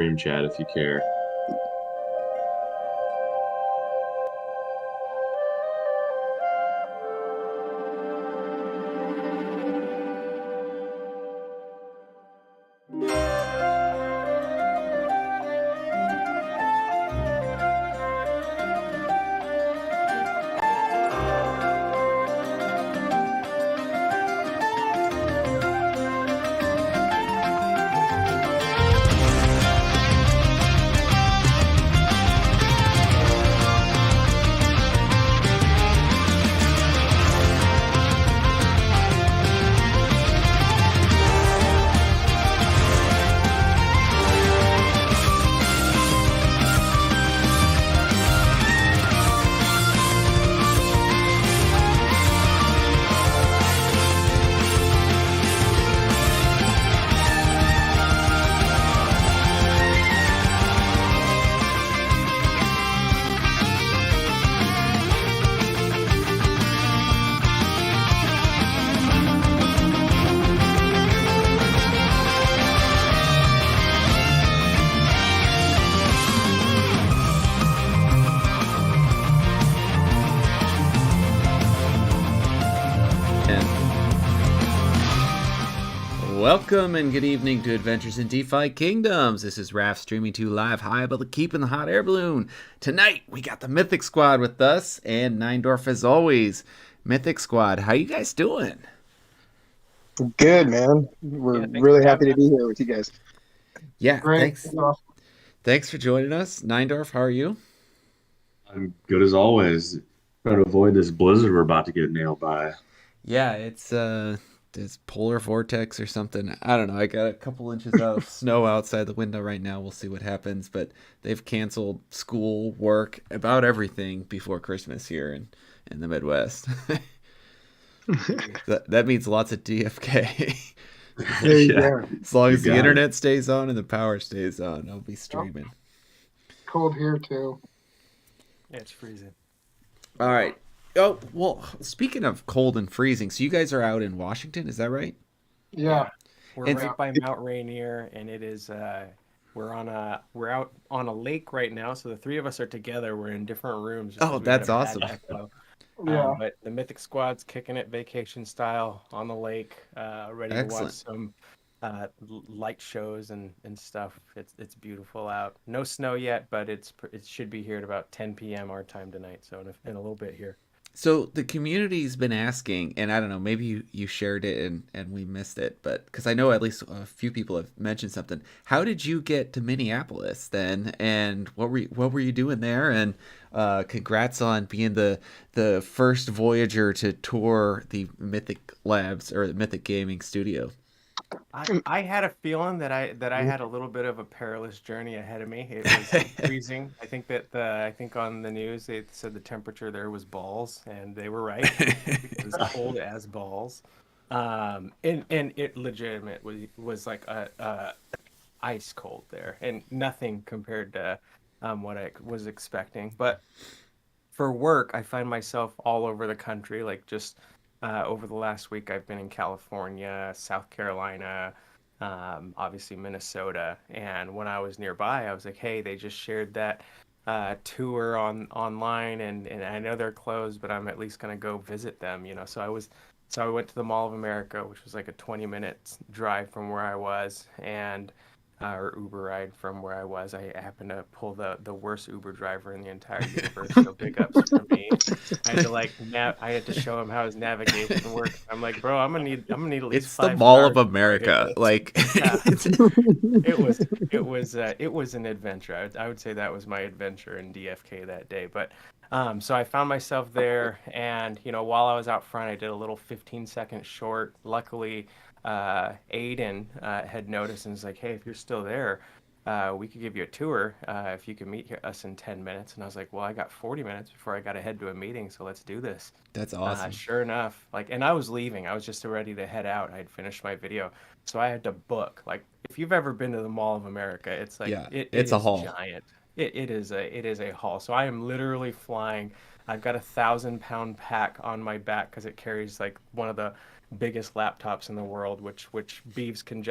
stream chat if you care. Welcome and good evening to Adventures in DeFi Kingdoms. This is Raph streaming to you live high above the keep in the hot air balloon. Tonight we got the Mythic Squad with us and Neindorf as always. Mythic Squad, how you guys doing? Good, man. We're really happy to be here with you guys. Yeah, Great. Thanks for joining us. Neindorf, how are you? I'm good as always. Try to avoid this blizzard we're about to get nailed by. Yeah, it's polar vortex or something. I don't know. I got a couple inches of snow outside the window right now. We'll see what happens, but they've canceled school, work, about everything before Christmas here in the Midwest. that means lots of DFK. There you go. As long as the internet stays on and the power stays on, I'll be streaming. Cold here too. Yeah, it's freezing. All right. Oh, well, speaking of cold and freezing, so you guys are out in Washington, is that right? Yeah. We're right by Mount Rainier, and it is we're out on a lake right now, so the three of us are together. We're in different rooms. Oh, that's awesome. Yeah. But the Mythic Squad's kicking it vacation style on the lake, ready to watch some light shows and stuff. It's beautiful out. No snow yet, but it should be here at about 10 p.m. our time tonight, so in a little bit here. So the community's been asking, and I don't know, maybe you shared it and we missed it, but because I know at least a few people have mentioned something. How did you get to Minneapolis then, and what were you doing there? And congrats on being the first Voyager to tour the Mythic Labs or the Mythic Gaming Studio. I had a feeling that I had a little bit of a perilous journey ahead of me. It was freezing. I think on the news they said the temperature there was balls, and they were right. It was cold as balls, and it legitimately was like a ice cold there, and nothing compared to what I was expecting. But for work, I find myself all over the country, like just. Over the last week, I've been in California, South Carolina, obviously Minnesota. And when I was nearby, I was like, hey, they just shared that tour online, and I know they're closed, but I'm at least going to go visit them, you know. So I went to the Mall of America, which was like a 20-minute drive from where I was, and or Uber ride from where I was. I happened to pull the worst Uber driver in the entire universe, so big ups for me. I had to show him how his navigation works. I'm like, bro, I'm gonna need at least it's 5 the Mall of stars America, like yeah. It was an adventure. I would say that was my adventure in DFK that day. But so I found myself there, and you know, while I was out front, I did a little 15-second short. Luckily, Aiden had noticed and was like, hey, if you're still there, we could give you a tour if you could meet us in 10 minutes. And I was like, well, I got 40 minutes before I got to head to a meeting, so let's do this. That's awesome. Sure enough, and I was leaving. I was just ready to head out. I had finished my video, so I had to book. Like, if you've ever been to the Mall of America, it's like it's a haul. Giant. It is a haul. So I am literally flying. I've got 1,000-pound pack on my back because it carries like one of the biggest laptops in the world, which Beeves can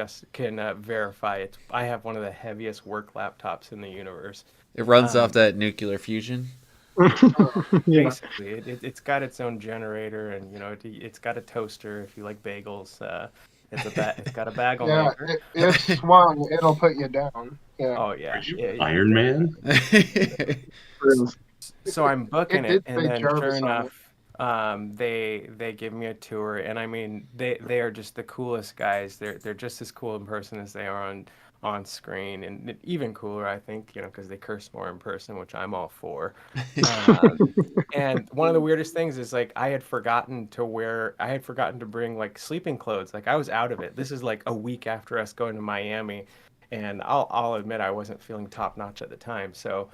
verify. I have one of the heaviest work laptops in the universe. It runs off that nuclear fusion. Yeah. Basically, it's got its own generator, and it's got a toaster if you like bagels. It's got a bagel Yeah, maker. if swung, it'll put you down. Yeah. Oh yeah, Are you it Iron Man? True. So I'm booking It it, did and say then sure Jarvis on it. enough, they give me a tour, and I mean they are just the coolest guys. They're just as cool in person as they are on screen, and even cooler, I think, because they curse more in person, which I'm all for. Um, and one of the weirdest things is like I had forgotten to bring like sleeping clothes. Like I was out of it. This is like a week after us going to Miami, and I'll admit I wasn't feeling top notch at the time. So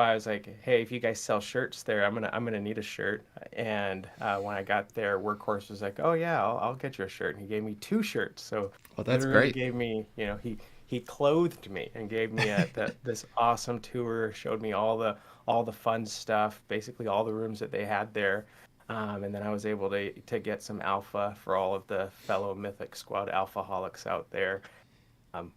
I was like, hey, if you guys sell shirts there, I'm gonna need a shirt. And when I got there, Workhorse was like, oh yeah, I'll get you a shirt. And he gave me 2 shirts. So Well, that's literally great. gave me, he clothed me and gave me this awesome tour, showed me all the fun stuff, basically all the rooms that they had there. And then I was able to get some alpha for all of the fellow Mythic Squad alphaholics out there,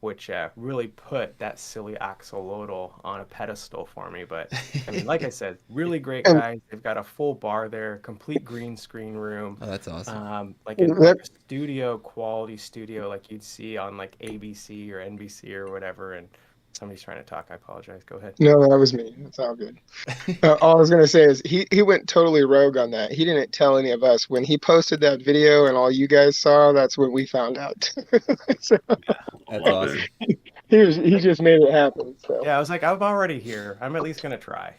which really put that silly axolotl on a pedestal for me. But I mean, like I said, really great And guys. They've got a full bar there, complete green screen room, Oh, that's awesome. like a studio, quality studio, like you'd see on like ABC or NBC or whatever. And somebody's trying to talk. I apologize. Go ahead. no, that was me. It's all good. All I was gonna say is he went totally rogue on that. He didn't tell any of us. When he posted that video and all you guys saw, that's when we found out. So I That's love awesome. it. he just made it happen. So Yeah, I was like, I'm already here. I'm at least gonna try.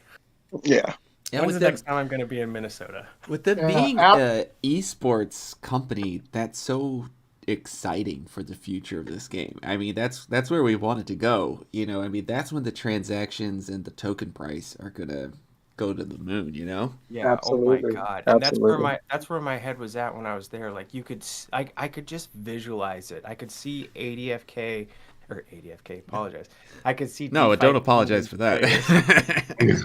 yeah. Yeah, When's with the them next time I'm gonna be in Minnesota? with them Yeah, being App, a esports company, that's so exciting for the future of this game. I mean, that's where we want it to go. I mean, that's when the transactions and the token price are gonna go to the moon. Yeah, oh my Absolutely. God. And Absolutely. that's where my head was at when I was there. Like I could just visualize it. I could see ADFK or ADFK, apologize. I could see No, DeFi don't apologize Kingdom's for players.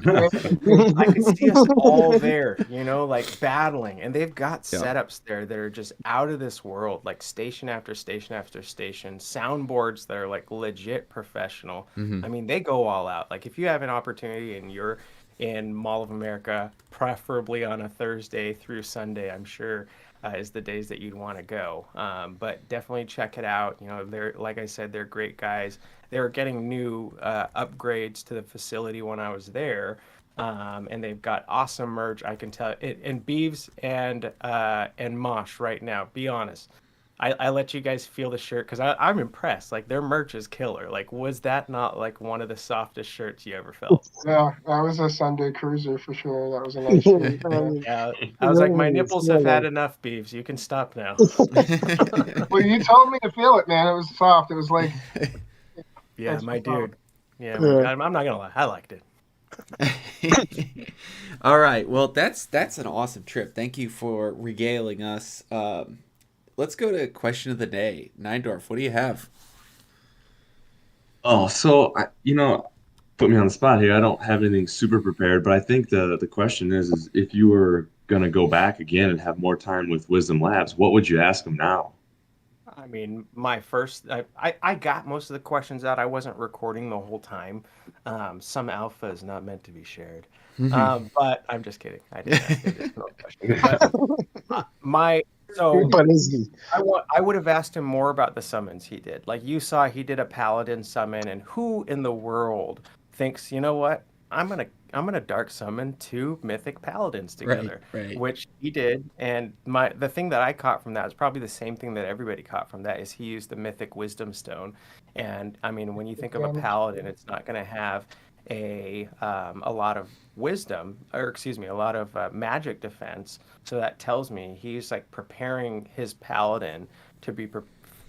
that. I could see us all there, like battling. And they've got Yeah. setups there that are just out of this world, like station after station after station, soundboards that are like legit professional. Hmm. I mean, they go all out. Like if you have an opportunity and you're in Mall of America, preferably on a Thursday through Sunday, I'm sure is the days that you'd want to go. But definitely check it out. They're, like I said, they're great guys. They were getting new upgrades to the facility when I was there. And they've got awesome merch. I can tell it. And Beeves and Mosh right now. Be honest. I let you guys feel the shirt because I'm impressed. Like their merch is killer. Like was that not like one of the softest shirts you ever felt? yeah, that was a Sunday cruiser for sure. That was a nice shirt. I Yeah. mean, Yeah, I was like, my really, nipples have had really. enough, Beeves. You can stop now. Well, you told me to feel it, man. It was soft. It was like Yeah, extra my soft. dude. Yeah, my Yeah. God. I'm not gonna lie. I liked it. All right. Well, that's an awesome trip. Thank you for regaling us. Let's go to question of the day. Neindorf, what do you have? Oh, so put me on the spot here. I don't have anything super prepared, but I think the question is if you were gonna go back again and have more time with Wisdom Labs, what would you ask them now? I mean, my first, I got most of the questions out. I wasn't recording the whole time. Some alpha is not meant to be shared. But I'm just kidding. I did ask additional questions. But my, so But is he? I would have asked him more about the summons he did. Like you saw, he did a paladin summon, and who in the world thinks, you know what? I'm gonna dark summon 2 mythic paladins Right, together, right. which he did. And the thing that I caught from that is probably the same thing that everybody caught from that is he used the mythic wisdom stone. And I mean, when you think of a Damage. paladin, it's not gonna have a lot of wisdom, or excuse me, a lot of magic defense. So that tells me he's like preparing his paladin to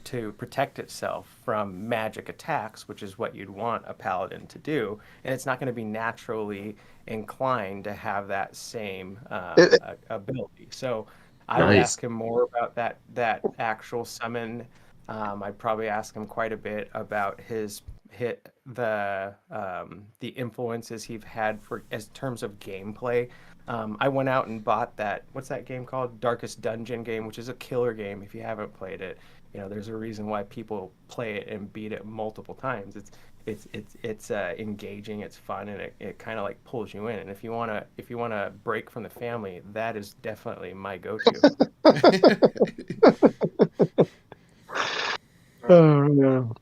to protect itself from magic attacks, which is what you'd want a paladin to do. And it's not going to be naturally inclined to have that same It, ability. So I would Nice. ask him more about that actual summon. I'd probably ask him quite a bit about his hit the influences he's had for as terms of gameplay. I went out and bought that. What's that game called? Darkest Dungeon game, which is a killer game. If you haven't played it, there's a reason why people play it and beat it multiple times. It's engaging, it's fun, and it kind of like pulls you in. And if you wanna break from the family, that is definitely my go-to. Oh no.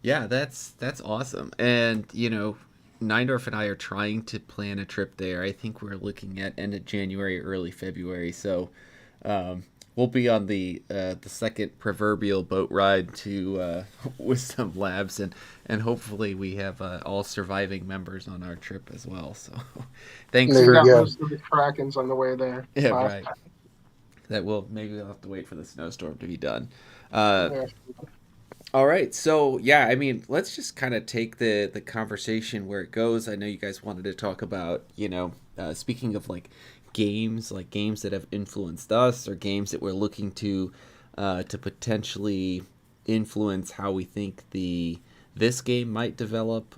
Yeah, that's awesome. And Neindorf and I are trying to plan a trip there. I think we're looking at end of January, early February. So we'll be on the second proverbial boat ride to Wisdom Labs, and hopefully we have all surviving members on our trip as well. So thanks There We you got for go. most of the Krakens on the way there. yeah, Last right. time. That maybe we'll have to wait for the snowstorm to be done. Yeah. All right, so yeah, I mean, let's just kind of take the conversation where it goes. I know you guys wanted to talk about, speaking of like games that have influenced us, or games that we're looking to potentially influence how we think this game might develop.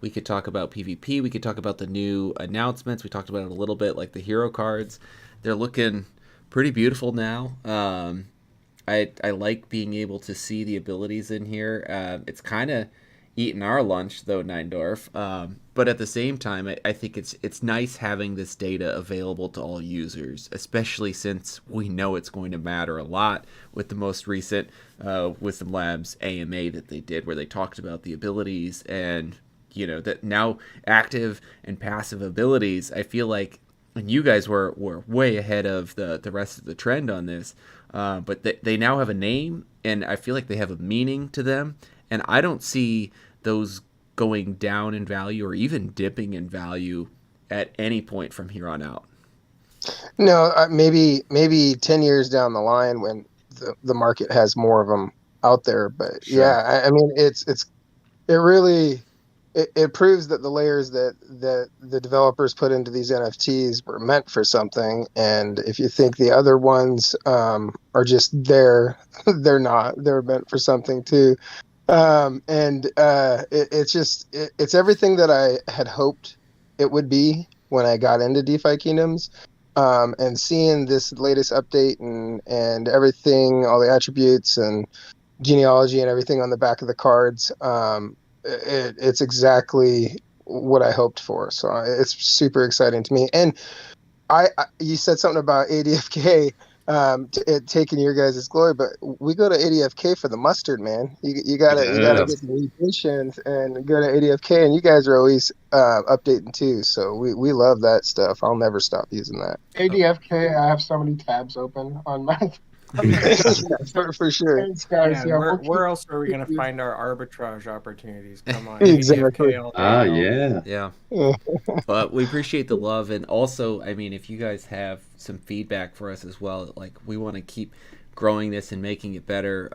We could talk about PvP. We could talk about the new announcements. We talked about it a little bit, like the hero cards. They're looking pretty beautiful now. I like being able to see the abilities in here. It's kind of eating our lunch, though, Neindorf. But at the same time, I think it's nice having this data available to all users, especially since we know it's going to matter a lot with the most recent Wisdom Labs AMA that they did, where they talked about the abilities and, that now active and passive abilities. I feel like, and you guys were way ahead of the rest of the trend on this, but they now have a name, and I feel like they have a meaning to them, and I don't see those going down in value or even dipping in value at any point from here on out. No, maybe 10 years down the line when the market has more of them out there. But Sure. yeah, I mean, it really it proves that the layers that the developers put into these NFTs were meant for something. And if you think the other ones are just there, they're not. They're meant for something too. It's everything that I had hoped it would be when I got into DeFi Kingdoms. And seeing this latest update and everything, all the attributes and genealogy and everything on the back of the cards, it's exactly what I hoped for. So it's super exciting to me. And you said something about ADFK taking your guys' glory, but we go to ADFK for the mustard, man. You gotta Yeah. get the mutations and go to ADFK, and you guys are always updating too. So we love that stuff. I'll never stop using that. ADFK, I have so many tabs open on my. for sure. Thanks, guys. Yeah, we'll where else are we keep gonna using- find our arbitrage opportunities? Come on, Exactly. ADFK all day long. Yeah. Yeah. But we appreciate the love, and also, I mean, if you guys have some feedback for us as well, like we want to keep growing this and making it better.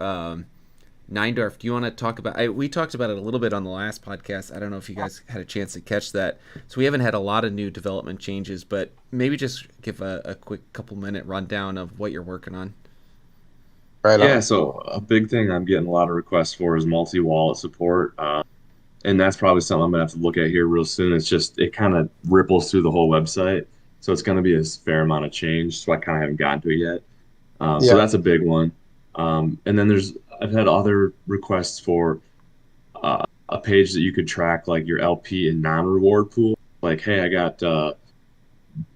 Neindorf, do you want to talk about? We talked about it a little bit on the last podcast. I don't know if you guys had a chance to catch that. So we haven't had a lot of new development changes, but maybe just give a quick couple-minute rundown of what you're working on. Right Yeah, on. so a big thing I'm getting a lot of requests for is multi-wallet support. And that's probably something I'm gonna have to look at here real soon. It kind of ripples through the whole website. So it's gonna be a fair amount of change. So I kind of haven't gotten to it yet. So Yeah. that's a big one. And then I've had other requests for a page that you could track like your LP and non-reward pool. Like, hey, I got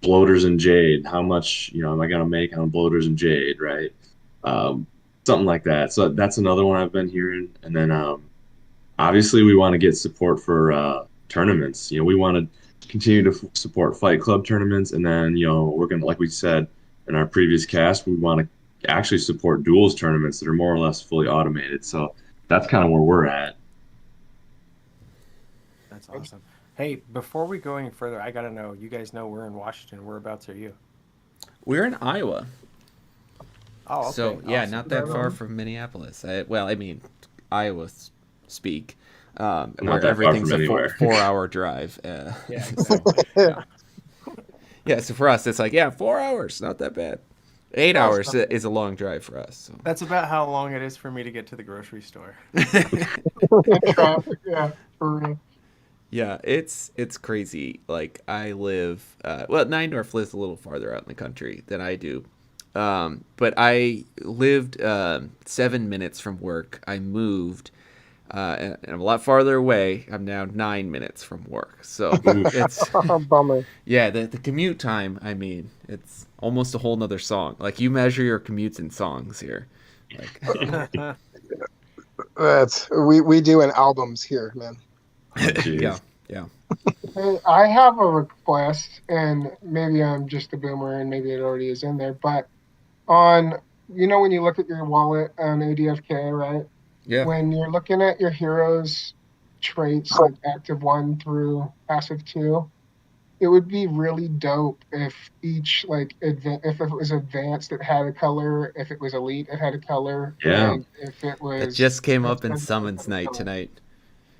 bloaters and jade. How much, am I gonna make on bloaters and jade, right? Something like that. So that's another one I've been hearing. And then obviously we want to get support for tournaments. We want to continue to support Fight Club tournaments, and then we're gonna, like we said in our previous cast, we want to actually support duels tournaments that are more or less fully automated. So that's kind of where we're at. That's awesome. Hey, before we go any further, I gotta know. You guys know we're in Washington. Whereabouts are you? We're in Iowa. Oh, okay. So yeah, Awesome. not that Right far on. from Minneapolis. I mean, Iowa speak, Not where that far everything's from a anywhere. 4-hour drive. Yeah, exactly. Yeah, so for us, it's like 4 hours, not that bad. 8 hours is a long drive for us. So. That's about how long it is for me to get to the grocery store. And traffic, yeah, for real. Yeah, it's crazy. Like I live, well, Neindorf lives a little farther out in the country than I do, but I lived 7 minutes from work. I moved, and I'm a lot farther away. I'm now 9 minutes from work. So it's Bummer. yeah, the commute time. I mean, it's almost a whole nother song. Like you measure your commutes in songs here. Like We do in albums here, man. yeah, Jeez. yeah. Hey, I have a request, and maybe I'm just a boomer, and maybe it already is in there. But on, when you look at your wallet on ADFK, right? Yeah. When you're looking at your heroes' traits, like active 1 through passive 2, it would be really dope if each if it was advanced, it had a color. If it was elite, it had a color. Yeah. And if it It was just came up in transcendent, it Summons had a Night color. tonight.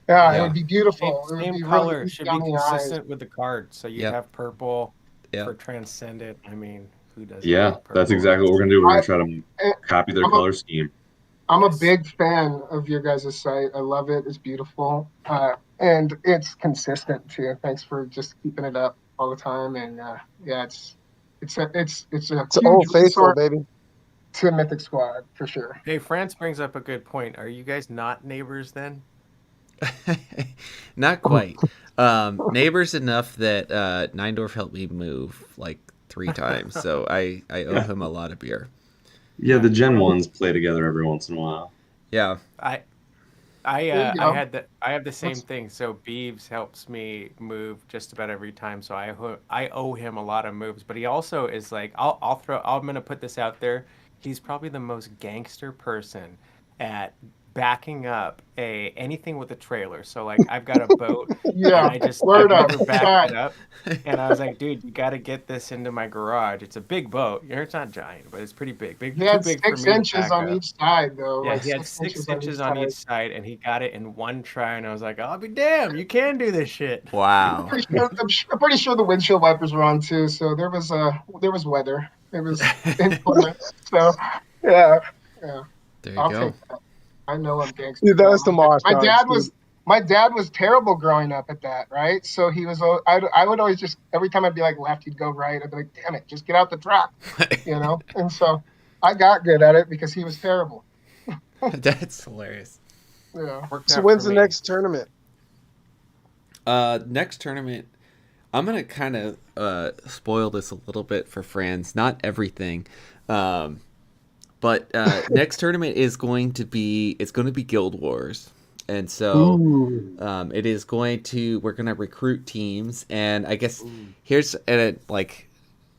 Yeah, it Yeah. would be Same, beautiful. It would same be really color easy should on be the eyes. consistent with the card. So you'd Yep. have purple Yep. for transcendent. I mean, who doesn't Yeah, like purple? that's exactly what we're gonna do. We're I, gonna try to I- copy their I'm color scheme. I'm a Yes. big fan of your guys' site. I love it. It's beautiful. And it's consistent too. Thanks for just keeping it up all the time. And yeah, it's a It's huge Old Faithful, resource baby. to Mythic Squad for sure. Hey, France brings up a good point. Are you guys not neighbors then? Not quite. Neighbors enough that Neindorf helped me move like 3 times, so I owe him a lot of beer. Yeah, the Gen 1s play together every once in a while. Yeah. I There you I go. have the same What's- thing. So Beeves helps me move just about every time. So I owe him a lot of moves. But he also is like I'm gonna put this out there. He's probably the most gangster person at backing up anything with a trailer. So like I've got a boat and Yeah, I've word up. never backed Fact. it up. And I was like, dude, you got to get this into my garage. It's a big boat. It's not giant, but it's pretty big. He Too had big for 6 me to inches back on up. each side, though. Yeah, Like he had 6 six inches on inches each on side. each side, and he got it in one try. And I was like, I'll be damned, you can do this shit. Wow. I'm pretty sure the windshield wipers were on too, so there was weather. It was inclement. So yeah, yeah. There you I'll go. take that. I know I'm gangster. Dude, that was the Mosh. My dad was terrible growing up at that, right? So he was. I would always just every time I'd be like left, he'd go right. I'd be like, damn it, just get out the track, And so I got good at it because he was terrible. That's hilarious. Yeah. Worked So out when's for the me. next tournament? Next tournament, I'm gonna kind of spoil this a little bit for friends. Not everything, but next tournament is going to be Guild Wars, and so it is we're gonna recruit teams, and I guess here's like.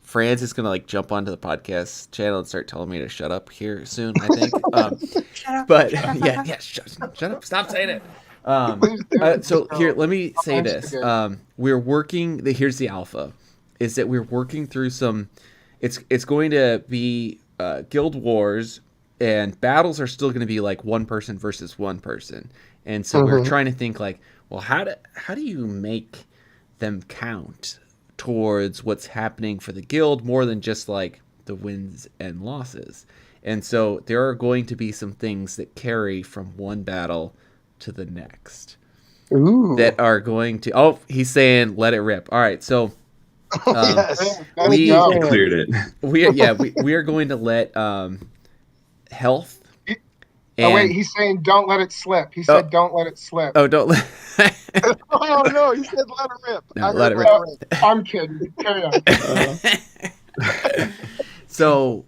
Franz is gonna like jump onto the podcast channel and start telling me to shut up here soon. I think, but yeah, shut up, stop saying it. So here, let me say this. We're working. Here's the alpha, is that we're working through some. It's going to be guild wars, and battles are still going to be like one person versus one person, and so we're trying to think like, well, how do you make them count towards what's happening for the guild more than just like the wins and losses. And so there are going to be some things that carry from one battle to the next that are going to he's saying let it rip. All right, so Yes. we I cleared it. we are going to let health Oh wait, he's saying don't let it slip. He said don't let it slip. don't let Oh no, he said let it rip. No, I let heard it rip. I'm kidding. Carry on. So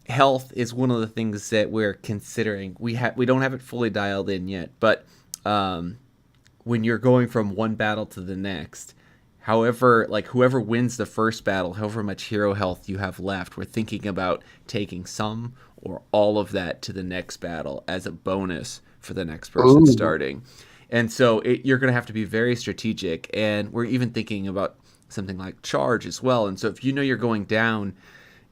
health is one of the things that we're considering. We don't have it fully dialed in yet, but when you're going from one battle to the next, however, like whoever wins the first battle, however much hero health you have left, we're thinking about taking some or all of that to the next battle as a bonus for the next person starting. And so you're going to have to be very strategic. And we're even thinking about something like charge as well. And so if you know you're going down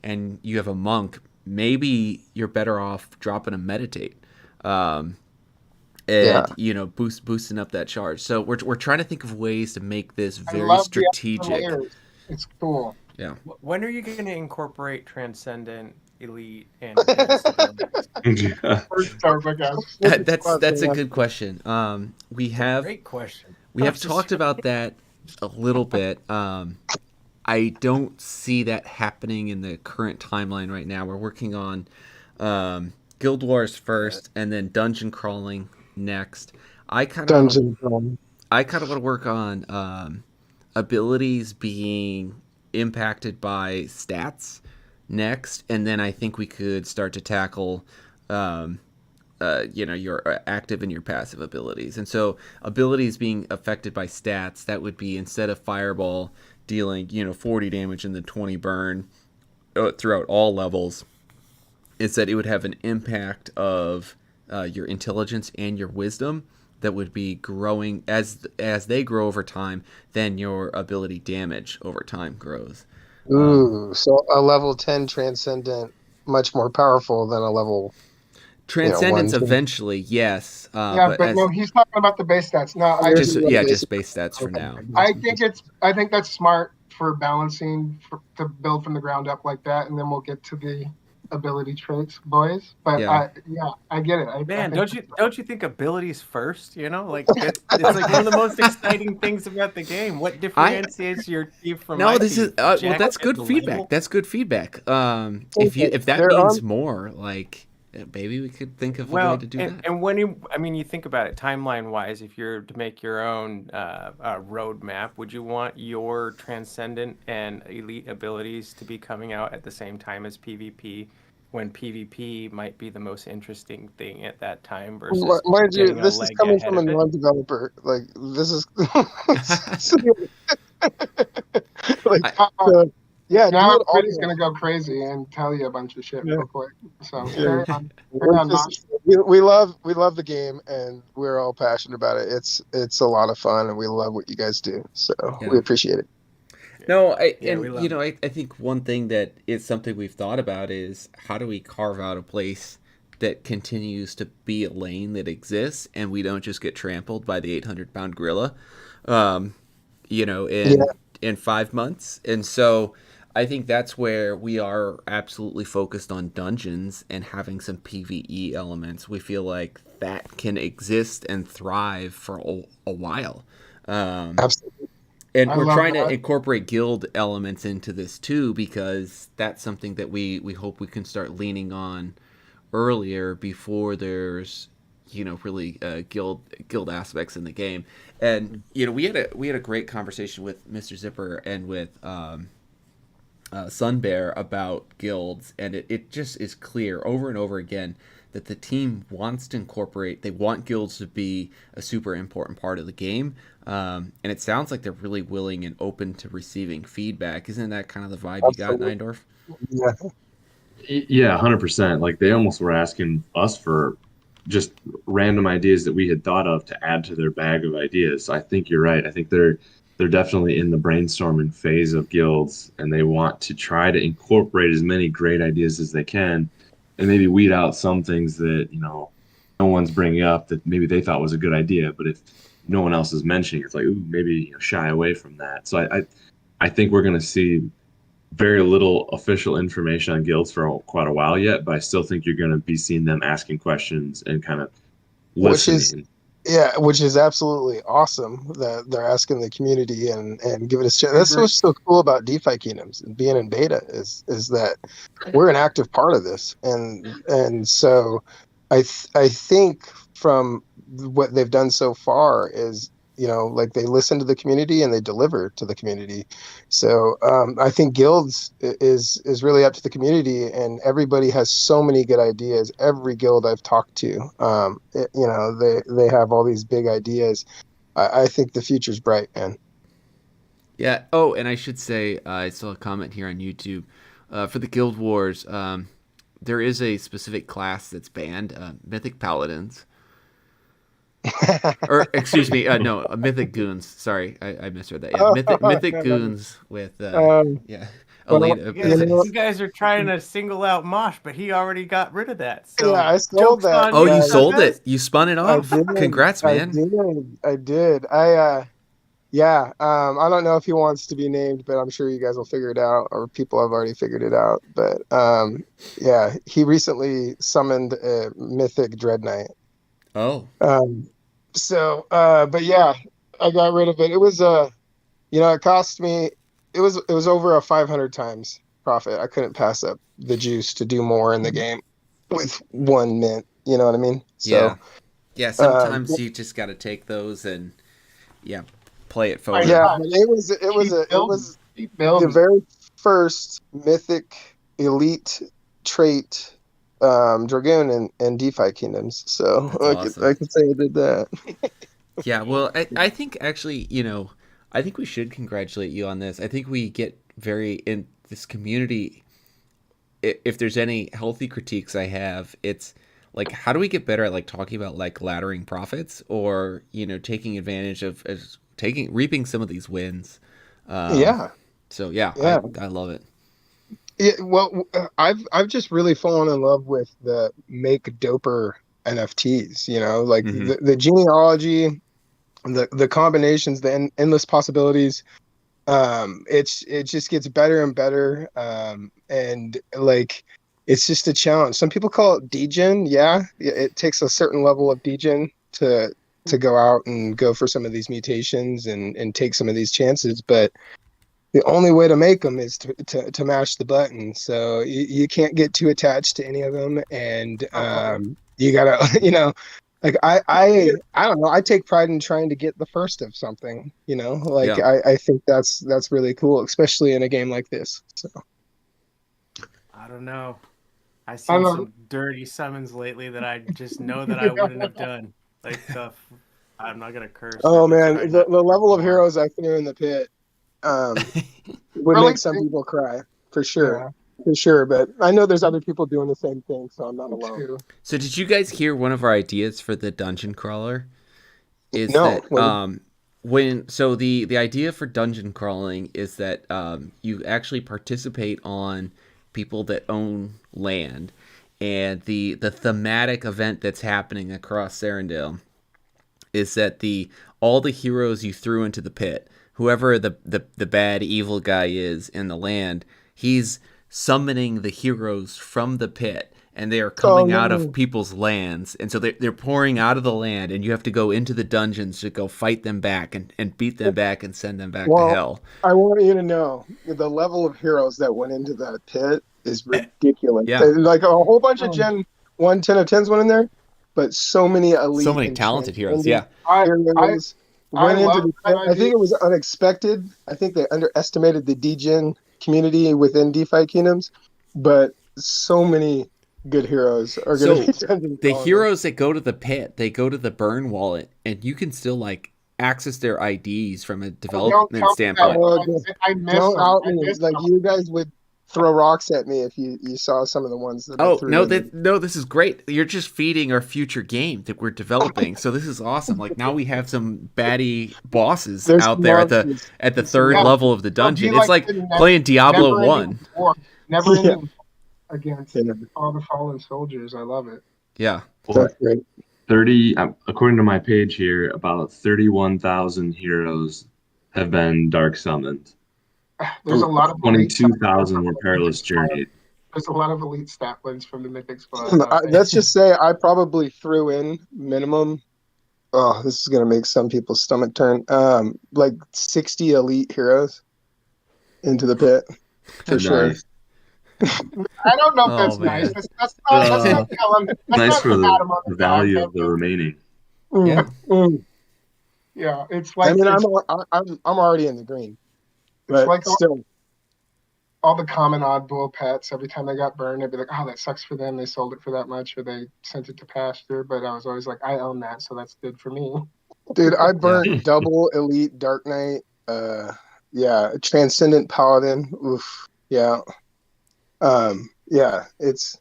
and you have a monk, maybe you're better off dropping a meditate. Boosting up that charge. So we're trying to think of ways to make this very strategic. It's cool. Yeah. When are you going to incorporate transcendent elite, and advanced abilities? First Starbucks. That's a good question. We have Great question. talked about that a little bit. I don't see that happening in the current timeline right now. We're working on Guild Wars first, and then dungeon crawling next. I kind of Dungeon crawling. I kind of want to work on abilities being impacted by stats next, and then I think we could start to tackle, your active and your passive abilities. And so, abilities being affected by stats, that would be instead of Fireball dealing 40 damage and then 20 burn throughout all levels, instead it would have an impact of your intelligence and your wisdom that would be growing as they grow over time. Then your ability damage over time grows. Ooh, so a level 10 transcendent much more powerful than a level Transcendence 1. eventually, yes. Yeah, but no, he's talking about the base stats. No, just base stats for now. I think that's smart for balancing to build from the ground up like that, and then we'll get to the ability traits, boys. But I get it. Man, don't you think abilities first? Like it's like one of the most exciting things about the game. What differentiates your team from no? My this team? is well, that's good feedback. Level? That's good feedback. If that means more, like maybe we could think of a way to do that. And when you think about it, timeline-wise, if you're to make your own roadmap, would you want your transcendent and elite abilities to be coming out at the same time as PvP, when PvP might be the most interesting thing at that time versus mind you, this is coming from a non non-developer. Like this is yeah, now everybody's gonna go crazy and tell you a bunch of shit real quick. So carry on. We love the game, and we're all passionate about it. It's a lot of fun, and we love what you guys do. So we appreciate it. No, I think one thing that is something we've thought about is how do we carve out a place that continues to be a lane that exists, and we don't just get trampled by the 800-pound gorilla, in 5 months. And so I think that's where we are absolutely focused on dungeons and having some PvE elements. We feel like that can exist and thrive for a while. Absolutely. And we're trying to incorporate guild elements into this too, because that's something that we hope we can start leaning on earlier before there's really guild aspects in the game. And we had a great conversation with Mr. Zipper and with Sunbear about guilds, and it just is clear over and over again that the team wants to incorporate. They want guilds to be a super important part of the game, and it sounds like they're really willing and open to receiving feedback. Isn't that kind of the vibe you got, Neindorf? Yeah, 100%. Like they almost were asking us for just random ideas that we had thought of to add to their bag of ideas. I think you're right. I think they're definitely in the brainstorming phase of guilds, and they want to try to incorporate as many great ideas as they can, and maybe weed out some things that no one's bringing up that maybe they thought was a good idea, but if no one else is mentioning, it's like, ooh, maybe shy away from that. So I think we're going to see very little official information on guilds for quite a while yet, but I still think you're going to be seeing them asking questions and kind of listening. Which is absolutely awesome that they're asking the community and giving us chance. That's what's so cool about DeFi Kingdoms and being in beta is that we're an active part of this, and so I think from what they've done so far is like they listen to the community and they deliver to the community. So I think guilds is really up to the community, and everybody has so many good ideas. Every guild I've talked to, they have all these big ideas. I think the future's bright, man. Yeah. Oh, and I should say, I saw a comment here on YouTube for the Guild Wars. There is a specific class that's banned, Mythic Paladins. Or excuse me, no, Mythic Goons. Sorry, I misread that. Yeah, Mythic Goons with Elite. You guys are trying to single out Mosh, but he already got rid of that. So I sold that. You sold it. You spun it off. Congrats, man. I did. Yeah, I don't know if he wants to be named, but I'm sure you guys will figure it out, or people have already figured it out. But yeah, he recently summoned a mythic Dread Knight. Oh, Um, but yeah, I got rid of it. It was it cost me. It was over a 500 times profit. I couldn't pass up the juice to do more in the game with one mint. You know what I mean? yeah. So, Yeah, um, sometimes you just got to take those and yeah, play it Like, forward. yeah, but it was cheap the building. very first mythic elite trait Dragoon and DeFi Kingdoms. So That's I awesome. could say I did that. Yeah, well, I think actually, I think we should congratulate you on this. I think we get very in this community. If there's any healthy critiques I have, it's like how do we get better at like talking about like laddering profits or taking advantage of taking reaping some of these wins. Um, Yeah, so yeah, I yeah. I love it. Yeah, well, I've just really fallen in love with the make doper NFTs, like Hmm. the genealogy, the combinations, the endless possibilities. It just gets better and better. And like it's just a challenge. Some people call it degen. Yeah, it takes a certain level of degen to go out and go for some of these mutations and take some of these chances, but the only way to make them is to mash the button. So you can't get too attached to any of them, and you gotta, like I don't know. I take pride in trying to get the first of something. Like Yeah. I think that's really cool, especially in a game like this. So I don't know. I've I seen don't know. some dirty summons lately that I just know that I wouldn't have done. Like I'm not gonna curse or oh let's man, try not the to curse level of more. heroes I threw in the pit would Really? make some people cry for sure. Yeah, For sure, but I know there's other people doing the same thing, so I'm not me alone. too. So did you guys hear one of our ideas for the dungeon crawler? Is No, that what? when so the idea for dungeon crawling is that you actually participate on people that own land, and the thematic event that's happening across Serendale is that the all the heroes you threw into the pit, whoever the bad evil guy is in the land, he's summoning the heroes from the pit and they are Oh coming out of no. people's lands, and so they're pouring out of the land and you have to go into the dungeons to go fight them back and beat them back and send them back to Well, hell. I want you to know the level of heroes that went into that pit is ridiculous. Yeah, Like a whole bunch of Um, Gen 1 10 of 10s went in there, but so many so elite many and talented heroes. transcended Yeah. I I heroes I went into love the that pit. I idea. think it was unexpected. I think they underestimated the degen community within DeFi Kingdoms, but so many good heroes are going to So be dungeon the crawling. heroes that go to the pit, they go to the burn wallet, and you can still like access their IDs from a Oh, don't development tell me that. standpoint. Oh, I miss don't them. out I me. miss Like them. you guys would throw rocks at me if you saw some of the ones that I Oh threw no, in. no, this is great. You're just feeding our future game that we're developing. So this is awesome. Like now we have some baddie bosses There's out there at the monsters. at the There's some third Yeah, level of the monsters. it'll be dungeon. It's like like the playing Diablo never-ending 1. war, Yeah, never-ending against yeah, all the fallen soldiers. I love it. Yeah. that's Or great. 30, according to my page here, about 31,000 heroes have been dark summoned. There's a lot of elite stat wins 22,000 from were the Mythic perilous squad. journeyed. There's a lot of elite stat wins from the Mythic squad. Let's just say I probably threw in minimum. Oh, this is gonna make some people's stomach turn. Like 60 elite heroes into the pit for sure. Nice. I don't know if Oh that's nice. man. Let's not tell him. Let's Nice not for pat him on the the back. value of the remaining. Yeah. Mm. Yeah, it's I like mean, it's I'm already in the green, it's but like still, all the common oddball pets. Every time they got burned, I'd be like, "Oh, that sucks for them. They sold it for that much, or they sent it to pasture." But I was always like, "I own that, so that's good for me." dude, I Yeah. burnt double elite Dark Knight. Yeah, Transcendent Paladin. Oof. Yeah. Yeah. It's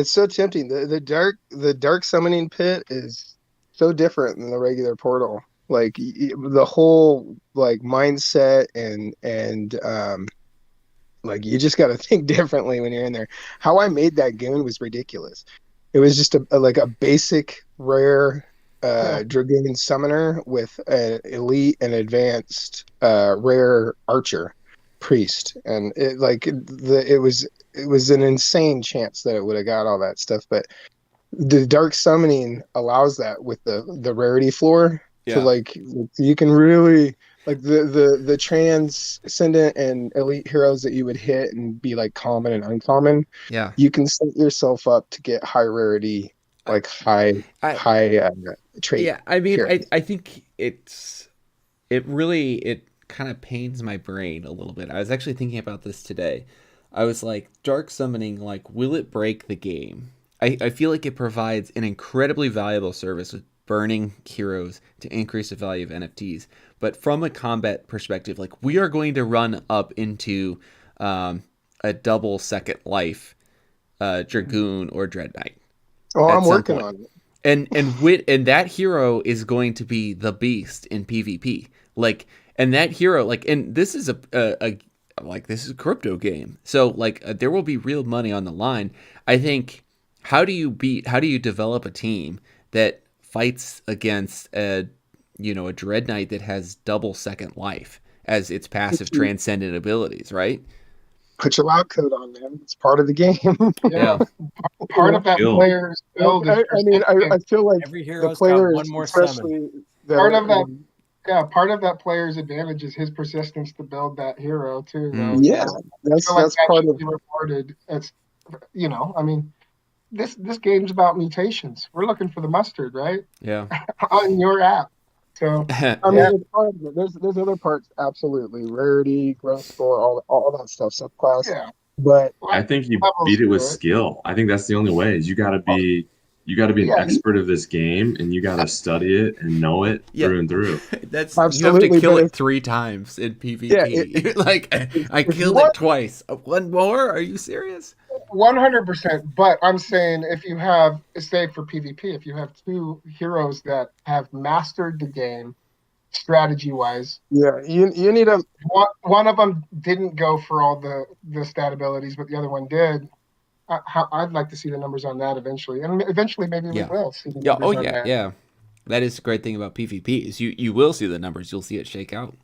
so tempting. The dark summoning pit is so different than the regular portal. Like the whole like mindset and like you just got to think differently when you're in there. How I made that goon was ridiculous. It was just like a basic rare Dragoon Summoner with an elite and advanced rare archer priest, and it was an insane chance that it would have got all that stuff, but the dark summoning allows that with the rarity floor to Yeah. like you can really like the transcendent and elite heroes that you would hit and be like common and uncommon. Yeah. You can set yourself up to get high rarity, like I high trait yeah, I mean, heroes. I think it kind of pains my brain a little bit. I was actually thinking about this today. I was like, dark summoning, like, will it break the game? I feel like it provides an incredibly valuable service with burning heroes to increase the value of NFTs. But from a combat perspective, like, we are going to run up into a double second life Dragoon or Dread Knight Oh, at I'm some working point. on it. And that hero is going to be the beast in PvP. Like, and that hero, like, and this is this is a crypto game, so like there will be real money on the line. I think how do you develop a team that fights against a Dread Knight that has double second life as its passive transcendent abilities, right? Put your lab coat on, man. It's part of the game. Yeah, Yeah. part of that Skill. player's build is I feel like every the hero's got one players, more summon. especially that Part are, of that, yeah, part of that player's advantage is his persistence to build that hero too, though. Mm. yeah, I feel like that's that part should of be rewarded. It's, I mean, this game's about mutations. We're looking for the mustard, right? Yeah. On your app. So I mean, it's part of it. There's other parts, absolutely. Rarity, growth score, all that stuff, subclass. yeah, But I think you levels beat it to with it. skill. I think that's the only way. Is you gotta be an Yeah, expert of this game, and you gotta study it and know it Yeah. through and through. That's you have to absolutely. kill But it 3 times in yeah, PvP. Like I if killed you it twice. One more? Are you serious? 100%. But I'm saying if you have, say for PvP, if you have two heroes that have mastered the game strategy wise, yeah, you need a one of them didn't go for all the stat abilities, but the other one did. I'd like to see the numbers on that eventually, and eventually maybe we Yeah. will see the Yeah. Oh numbers on yeah. that. Yeah. That is the great thing about PvP is you will see the numbers. You'll see it shake out,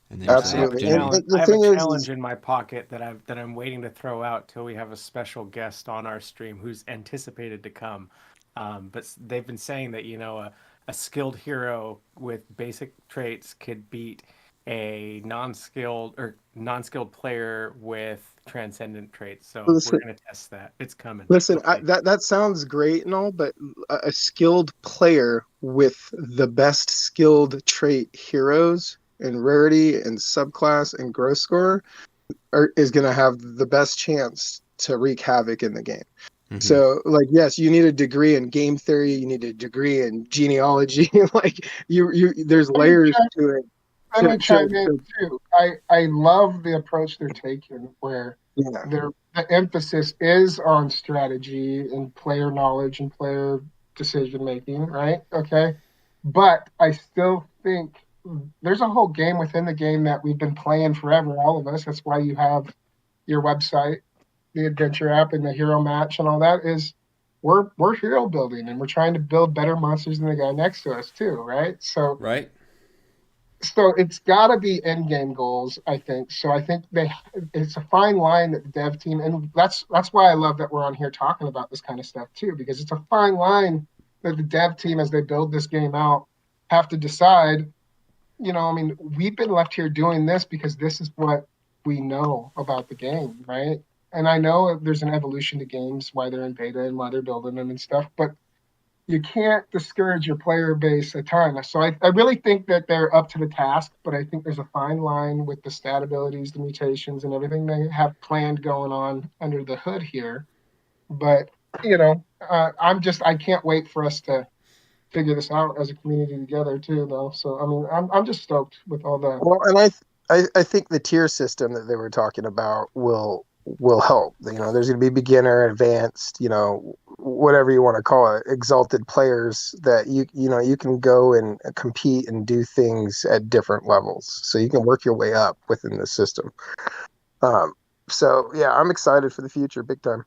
and there's an I have a absolutely. And opportunity. challenge. the I have a thing is, challenge in my pocket that I'm waiting to throw out till we have a special guest on our stream who's anticipated to come. But they've been saying that a skilled hero with basic traits could beat a non-skilled player with transcendent traits. So listen, we're gonna test that. It's coming. listen, Okay. that sounds great and all, but a skilled player with the best skilled trait heroes and rarity and subclass and growth score is going to have the best chance to wreak havoc in the game. Mhm. So, like, yes, you need a degree in game theory, you need a degree in genealogy. Like, there's layers to it. Let me chime in too. I love the approach they're taking where Yeah. the emphasis is on strategy and player knowledge and player decision making, right? Okay. But I still think there's a whole game within the game that we've been playing forever, all of us. That's why you have your website, the adventure app, and the hero match and all that is we're hero building and we're trying to build better monsters than the guy next to us too, right? Right. So it's got to be end game goals, I think. So I think it's a fine line that the dev team, and that's why I love that we're on here talking about this kind of stuff too, because it's a fine line that the dev team, as they build this game out, have to decide. I mean, we've been left here doing this because this is what we know about the game, right? And I know there's an evolution to games, why they're in beta and why they're building them and stuff, but you can't discourage your player base a ton. So I really think that they're up to the task, but I think there's a fine line with the stat abilities, the mutations, and everything they have planned going on under the hood here. But, I can't wait for us to figure this out as a community together too, though. So, I mean, I'm just stoked with all the. Well, and I think the tier system that they were talking about will help. There's going to be beginner, advanced, whatever you want to call it, exalted players that you can go and compete and do things at different levels. So you can work your way up within the system. So yeah, I'm excited for the future, big time.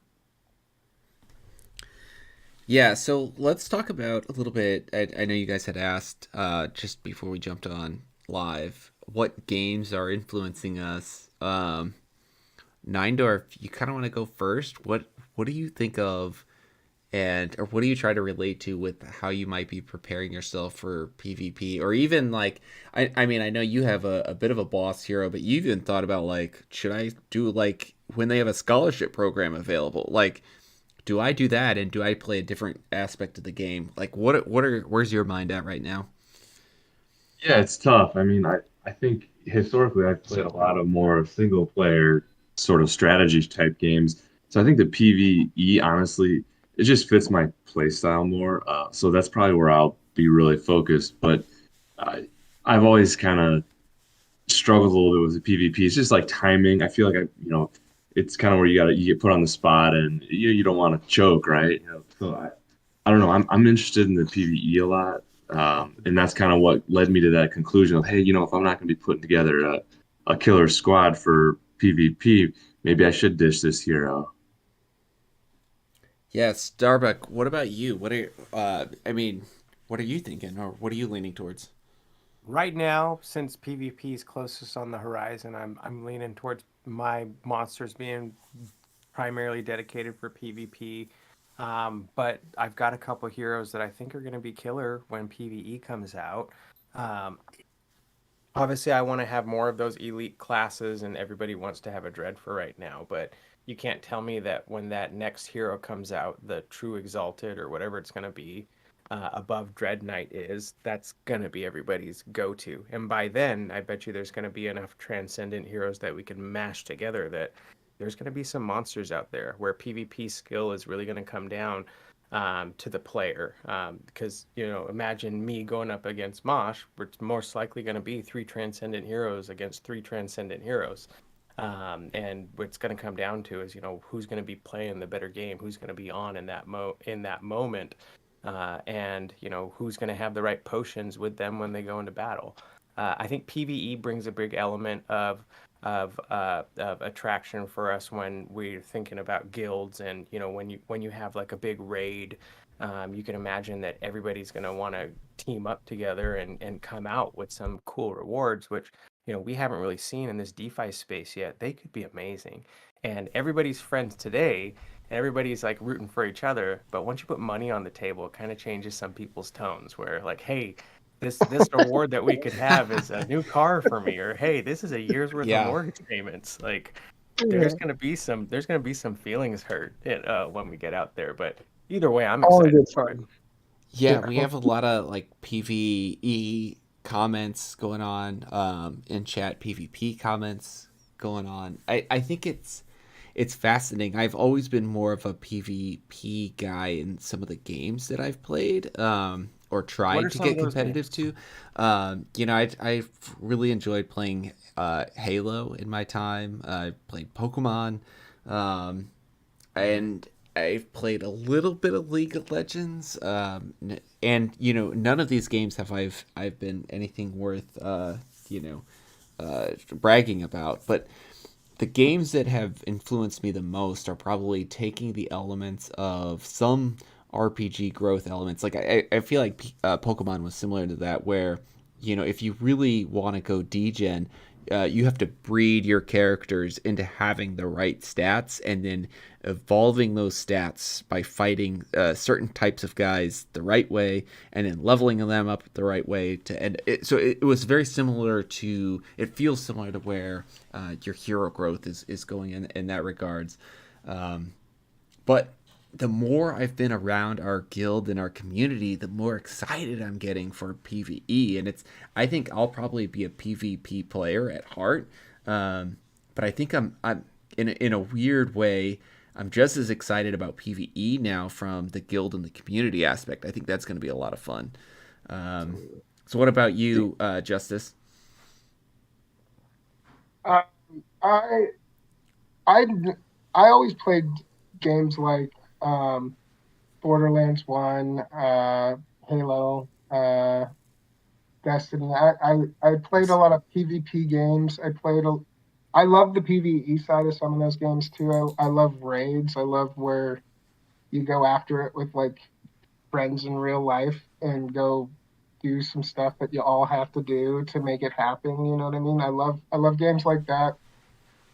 Yeah, so let's talk about a little bit. I know you guys had asked just before we jumped on live what games are influencing us. Neindorf, you kind of want to go first. What do you think of, and or what do you try to relate to with how you might be preparing yourself for PvP, or even like I mean I know you have a bit of a boss hero, but you even thought about like should I do like when they have a scholarship program available, like do I do that and do I play a different aspect of the game? Like what are where's your mind at right now? Yeah, it's tough. I mean, I think historically I've played a lot of more single player sort of strategy type games. So I think the PvE, honestly, it just fits my play style more. So that's probably where I'll be really focused. But I, I've always kind of struggled a little bit with the PvP. It's just like timing. I feel like it's kind of where you get put on the spot and you don't want to choke, right? So I don't know. I'm interested in the PvE a lot, and that's kind of what led me to that conclusion of, hey, if I'm not going to be putting together a killer squad for PvP, maybe I should dish this hero. Yeah, Starbuck, what about you? What are I mean, what are you thinking or what are you leaning towards? Right now, since PvP is closest on the horizon, I'm leaning towards my monsters being primarily dedicated for PvP. But I've got a couple heroes that I think are going to be killer when PvE comes out. Um, Obviously, I want to have more of those elite classes, and everybody wants to have a Dread for right now. But you can't tell me that when that next hero comes out, the True Exalted or whatever it's going to be, above Dread Knight is, that's going to be everybody's go-to. And by then, I bet you there's going to be enough transcendent heroes that we can mash together that there's going to be some monsters out there where PvP skill is really going to come down to the player. Because, imagine me going up against Mosh, where it's most likely going to be three transcendent heroes against three transcendent heroes. And what's going to come down to is, who's going to be playing the better game, who's going to be on in that moment, and who's going to have the right potions with them when they go into battle. I think PVE brings a big element of attraction for us when we're thinking about guilds, and when you have like a big raid, you can imagine that everybody's going to want to team up together and come out with some cool rewards, which we haven't really seen in this DeFi space yet. They could be amazing, and everybody's friends today. And everybody's like rooting for each other, but once you put money on the table, it kind of changes some people's tones. Where like, hey, this reward that we could have is a new car for me, or hey, this is a year's worth of Yeah. mortgage payments. Like Yeah, there's gonna be some feelings hurt when we get out there. But either way, I'm all in excited good for it. fun. Yeah, Yeah. we have a lot of like PvE comments going on in chat, PvP comments going on. I think it's fascinating. I've always been more of a PvP guy in some of the games that I've played or What tried are to some of get those competitive games? to. I've really enjoyed playing Halo in my time. I played Pokemon. Um, and I've played a little bit of League of Legends, and none of these games have I've been anything worth you know bragging about. But the games that have influenced me the most are probably taking the elements of some RPG growth elements. Like I feel like Pokemon was similar to that, where if you really want to go degen, you have to breed your characters into having the right stats and then evolving those stats by fighting certain types of guys the right way and then leveling them up the right way to end it. So it was very similar to, it feels similar to where your hero growth is going in that regards. But the more I've been around our guild and our community, the more excited I'm getting for PvE. And I think I'll probably be a PvP player at heart. But I think I'm in a weird way, I'm just as excited about PvE now from the guild and the community aspect. I think that's going to be a lot of fun. Um, Absolutely. so, what about Do- you, Justice? Um, I I I always played games like um, Borderlands One, Halo, Destiny. I played a lot of PvP games. I love the PvE side of some of those games too. I love raids. I love where you go after it with like friends in real life and go do some stuff that you all have to do to make it happen. You know what I mean? I love games like that.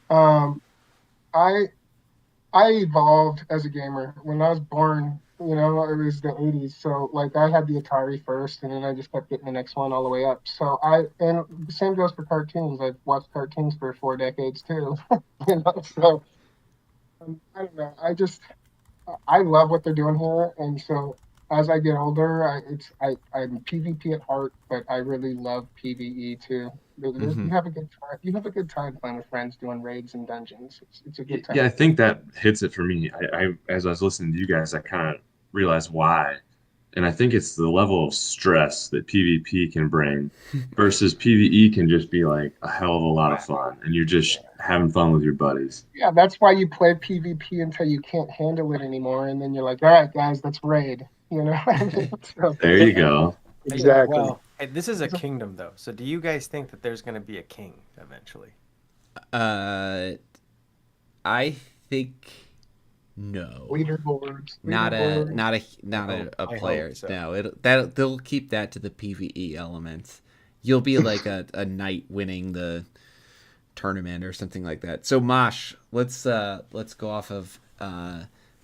Um, I I evolved as a gamer. When I was born, it was the 80s. So like I had the Atari first and then I just kept getting the next one all the way up. And the same goes for cartoons. I've watched cartoons for 4 decades too. So I don't know. I love what they're doing here, and so as I get older, I'm PvP at heart, but I really love PvE too. You Mm-hmm. have a good time. You have a good time playing with friends, doing raids and dungeons. It's a good Yeah, I time. think that hits it for me. As I was listening to you guys, I kind of realized why. And I think it's the level of stress that PvP can bring versus PvE can just be like a hell of a lot of fun and you're just having fun with your buddies. Yeah, that's why you play PvP until you can't handle it anymore, and then you're like, all right, guys, let's raid. You know what I mean? So, There you go. Exactly. Well, hey, this is a kingdom, though. So do you guys think that there's going to be a king eventually? Uh, I think no. leaderboards, Not a leaderboards. not a not a I player. hope so. No, they'll keep that to the PvE elements. You'll be like a knight winning the tournament or something like that. So Mosh, let's go off of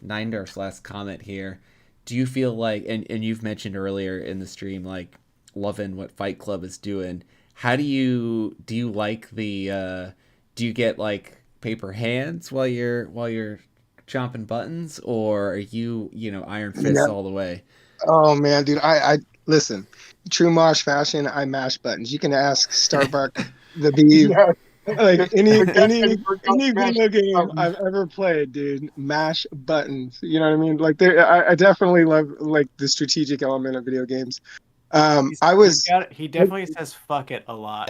Neindorf's last comment here. Do you feel like and you've mentioned earlier in the stream like loving what Fight Club is doing. How do you like the do you get like paper hands while you're chomping buttons, or are you iron fists Yeah. all the way? Oh man, dude, I listen. True Mosh fashion, I mash buttons. You can ask Starbuck the Beeve. Yeah, Like just any forget any and forget any smash video game buttons. I've ever played, dude, mash buttons. You know what I mean? Like I definitely love like the strategic element of video games. I was He definitely says "fuck it" a lot.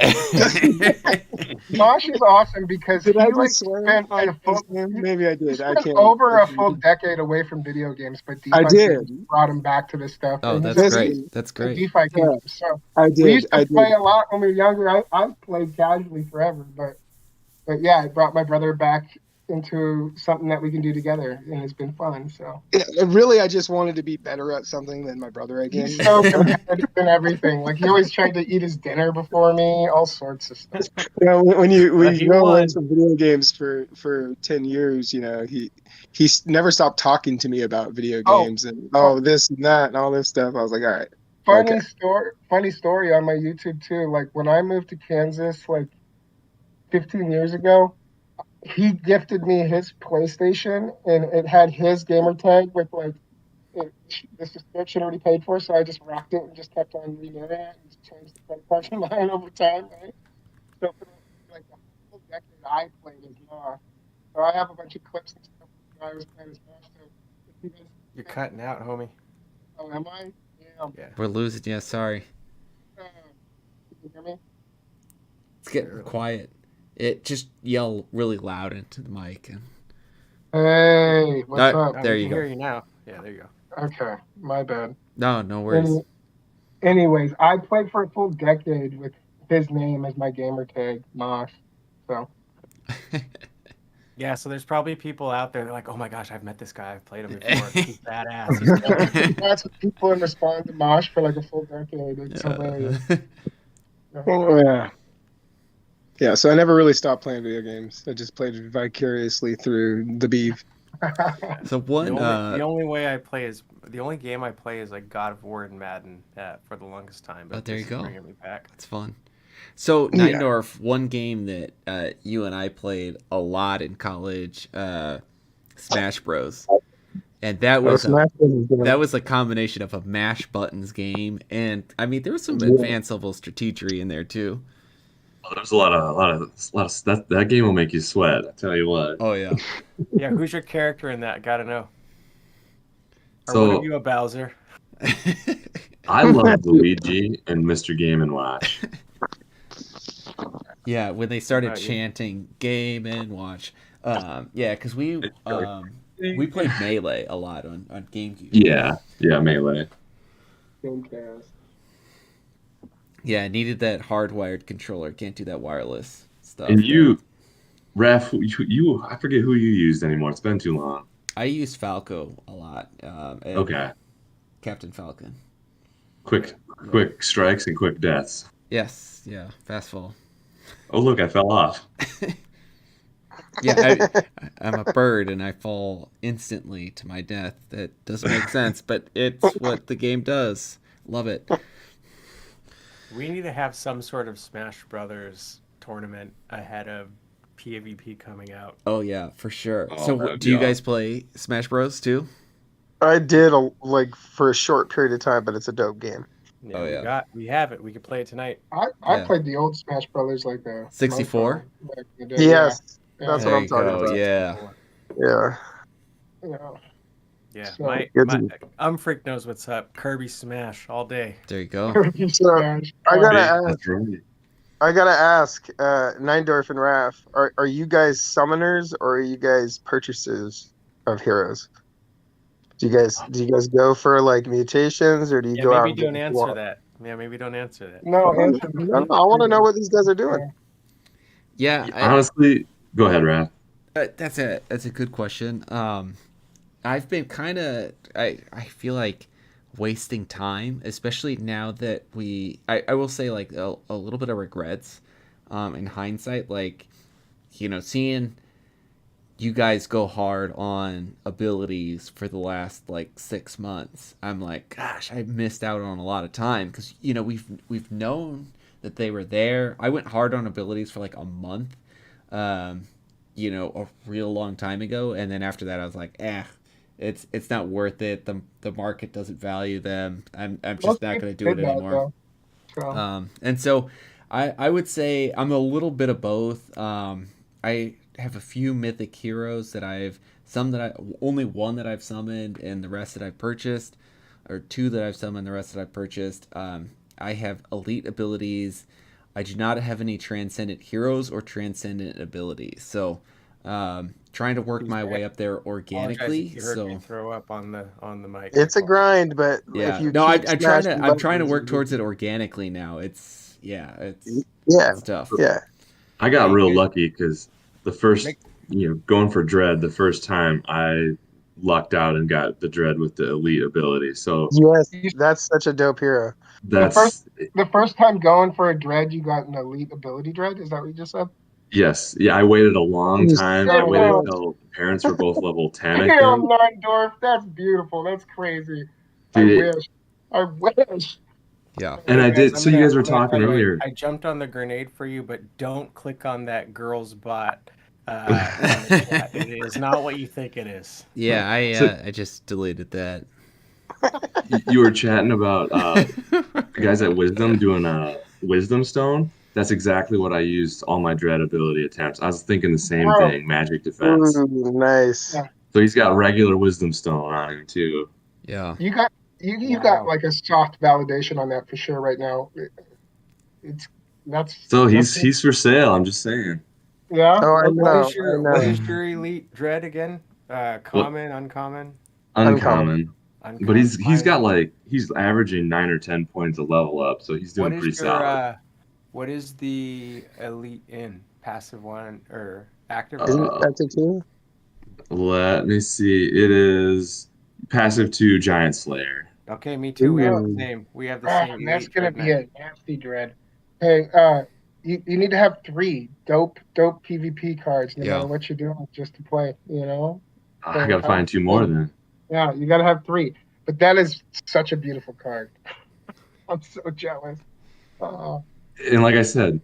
Mosh is awesome because did I he like just swear spent on a his full name? Maybe I he did. I spent can't. over a full decade away from video games, but I DeFi did. Kingdoms brought him back to this stuff, Oh, and he's that's a great. Listen, That's in great. DeFi yeah, Kingdoms. So I we did. used to I play did. a lot when we were younger. I've played casually forever, but yeah, I brought my brother back into something that we can do together, and it's been fun. So Really, I just wanted to be better at something than my brother he's again. so competitive in everything. Like he always tried to eat his dinner before me, all sorts of stuff. When you But he go away won. from video games for 10 years, he never stopped talking to me about video Oh, games and fu- this and that and all this stuff. I was like, all right, okay. funny story on my YouTube too. Like when I moved to Kansas, like 15 years ago, he gifted me his PlayStation, and it had his gamer tag with like the subscription already paid for. So I just rocked it and just kept on renewing it and just changed the credit card to mine over time. Right? So for like the whole decade, I played as Moss. So I have a bunch of clips and stuff where I was playing as Moss. So if you guys You're think, cutting out, homie. oh, am I? Yeah. Yeah. We're losing. Yeah, sorry. Can you hear me? It's getting quiet. It just yell really loud into the mic. Hey, what's up? There We you can hear go. you now. Yeah, there you go. Okay, my bad. No worries. Any, anyways, I played for a full decade with his name as my gamer tag, Moss. So Yeah, so there's probably people out there that are like, "Oh my gosh, I've met this guy. I've played him before. He's badass. He's killer." that's what people and respond to Mosh for like a full decade. It's hilarious. Oh yeah, yeah. So I never really stopped playing video games. I just played vicariously through the Beeve. So one The only game I play is like God of War and Madden for the longest time. But there you this is go. bringing me back. That's fun. So Yeah. Neindorf, one game that you and I played a lot in college, Smash Bros. And that was a combination of a mash buttons game, and I mean there was some advanced level strategery in there too. Oh, there's a lot of that game will make you sweat. I tell you what. Oh yeah. Yeah, who's your character in that? Gotta know. Or what are So you, a Bowser? I love Luigi and Mr. Game and Watch. Yeah, when they started Oh, yeah. chanting "Game and Watch," yeah, because we played Melee a lot on GameCube. Yeah, Melee. Gamecast. Yeah, I needed that hardwired controller. Can't do that wireless stuff. And you, Raph, I forget who you used anymore. It's been too long. I use Falco a lot. Okay. Captain Falcon. Quick strikes and quick deaths. Yes, yeah, fast fall. Oh, look, I fell off. Yeah, I'm a bird and I fall instantly to my death. That doesn't make sense, but it's what the game does. Love it. We need to have some sort of Smash Brothers tournament ahead of PvP coming out. Oh yeah, for sure. Oh, So that'd do be you guys awesome. play Smash Bros too? I did like for a short period of time, but it's a dope game. Yeah, Oh, yeah. we have it. We could play it tonight. I Yeah. played the old Smash Brothers like the 64? Mofo back in the day. Yes, Yeah. that's There what I'm you talking go. about. Yeah. Yeah. Yeah. Yeah, So, my It's- Umfric knows what's up. Kirby Smash all day. There you go. So, Smash. I gotta Big, ask. that's right. I gotta ask, Neindorf and Raph, are you guys summoners or are you guys purchasers of heroes? Do you guys go for like mutations or do you Yeah, go out maybe and get don't the answer swap? that. Yeah, maybe don't answer that. No, answer. No, I want to know what these guys are doing. Yeah, Honestly, go ahead, Raph. that's a good question. I've been kind of I feel like wasting time, especially now that I will say like a little bit of regrets, in hindsight, like seeing you guys go hard on abilities for the last like 6 months. I'm like, gosh, I missed out on a lot of time because we've known that they were there. I went hard on abilities for like a month, a real long time ago, and then after that, I was like, it's not worth it. The market doesn't value them. I'm just Most not going to do people it did that, anymore. though. So, And so I would say I'm a little bit of both. I have a few mythic heroes that only one that I've summoned and the rest that I've purchased, or two that I've summoned, the rest that I've purchased. I have elite abilities. I do not have any transcendent heroes or transcendent abilities. So trying to work my way up there organically. You heard me So throw up on the mic. It's a grind, but yeah, if you no, keep I'm trying smashing to I'm trying to buttons, work towards it organically now. It's yeah, tough. yeah. I got Hey, real guys- lucky because the first, Make- going for Dread, the first time I lucked out and got the Dread with the elite ability. So Yes, You- that's such a dope hero. that's, the first time going for a dread, you got an elite ability dread. Is that what you just said? yes. Yeah, I waited a long time. I waited Damn. until the parents were both level 10, I Damn, think. Neindorf, that's beautiful. That's crazy. Dude, I wish. Yeah. And I Hey, did. guys, So you guys were talking by the way, earlier. I jumped on the grenade for you, but don't click on that girl's bot. On the chat. It is not what you think it is. Yeah, I just deleted that. You were chatting about the guys at Wisdom doing a Wisdom Stone. That's exactly what I used all my Dread ability attempts. I was thinking the same Bro. thing, magic defense. Ooh, nice. Yeah. So he's got regular Wisdom Stone on him too. Yeah. You Wow. got like a soft validation on that for sure right now. That's So he's for sale. I'm just saying. yeah. Oh, I okay. know. What is your elite dread again? Common, uncommon, Uncommon. uncommon. But he's got he's averaging 9 or 10 points a level up, so he's doing pretty solid. What is the elite in passive one or active? Isn't Uh, that the two? Let me see. It is passive 2 Giant Slayer. Okay, me too. We have the Ooh. same. We have the Ah, same. that's elite gonna dread be knight. a nasty dread. Hey, you need to have 3 dope PvP cards, no Yeah. matter what you're doing, just to play. I gotta find 2 more then. Yeah, you gotta have 3. But that is such a beautiful card. I'm so jealous. And like I said,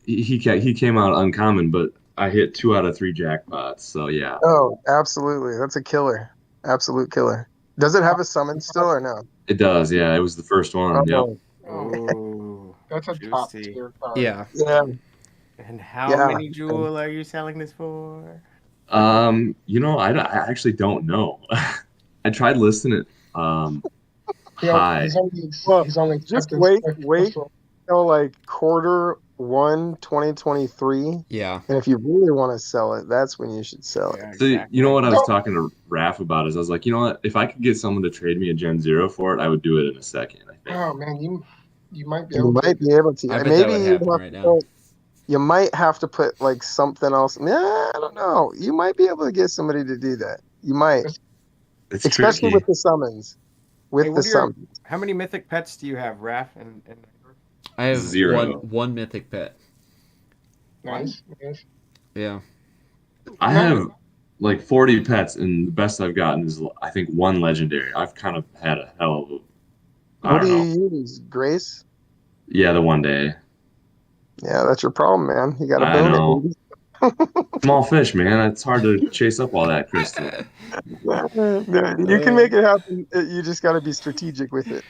he came out uncommon, but I hit 2 out of 3 jackpots. So yeah, Oh, absolutely. That's a killer. Absolute killer. Does it have a summon still or no? it does. Yeah, it was the first one. Yep. Oh, That's a top juicy. tier card. Yeah. Yeah. And how Yeah. many jewel are you selling this for? I actually don't know. I tried listing it high. He's only, Well, he's only just accepted wait special. till like Q1 2023. Yeah. And if you really want to sell it, that's when you should sell it. Yeah, So exactly. you know what I was No. talking to Raph about is I was like, you know what? If I could get someone to trade me a Gen Zero for it, I would do it in a second. I think. Oh man, you might be You able to. might be able to. I bet Maybe that would you happen have right to now. put- you might have to put like something else. Nah, I don't know. You might be able to get somebody to do that. You might, It's especially tricky. with the summons. with Hey, the what are your summons. how many mythic pets do you have, Raph? And I have 0. one mythic pet. Nice. Nice. Yeah. I No, have like 40 pets, and the best I've gotten is I think 1 legendary. I've kind of had a hell of a, I What do don't know. you use? Grace? Yeah, the 1 day. Yeah, that's your problem, man. You got to I boon it, know. baby. Small fish, man. It's hard to chase up all that crystal. No, you can make it happen. You just got to be strategic with it.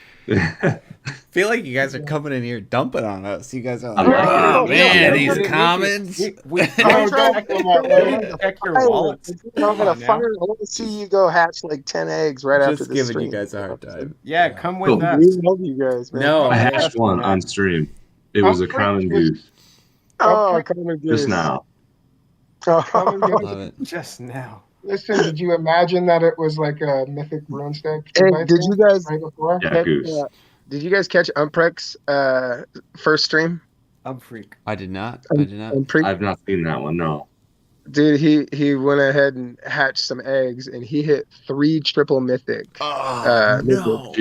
Feel like you guys are coming in here dumping on us. You guys are I like, like it. oh No, no, man, Yeah. these we commons. we I'm don't trying talk to about we I'm that. need to check your fire. wallets. I'm Come gonna on now. fire. I want to see you go hatch like 10 eggs right after Just this giving you stream. guys a hard time. Yeah, come with Cool. We us. love you guys, man. No, I I hatched Trust me, one man. on stream. It was a Humphrey common just goose Oh, Humphrey, common just goose. now. common Oh. goose. love it. Just now. Listen, did you imagine that it was like a mythic runestake Hey, 3x3 did you guys right before? Yeah, catch? goose. Did you guys catch Umprek's first stream? I'm freak. I did not. I Um, did not. Umprek, I've not seen that one. No. dude, he went ahead and hatched some eggs, and he hit 3 triple mythic. Oh Mythics.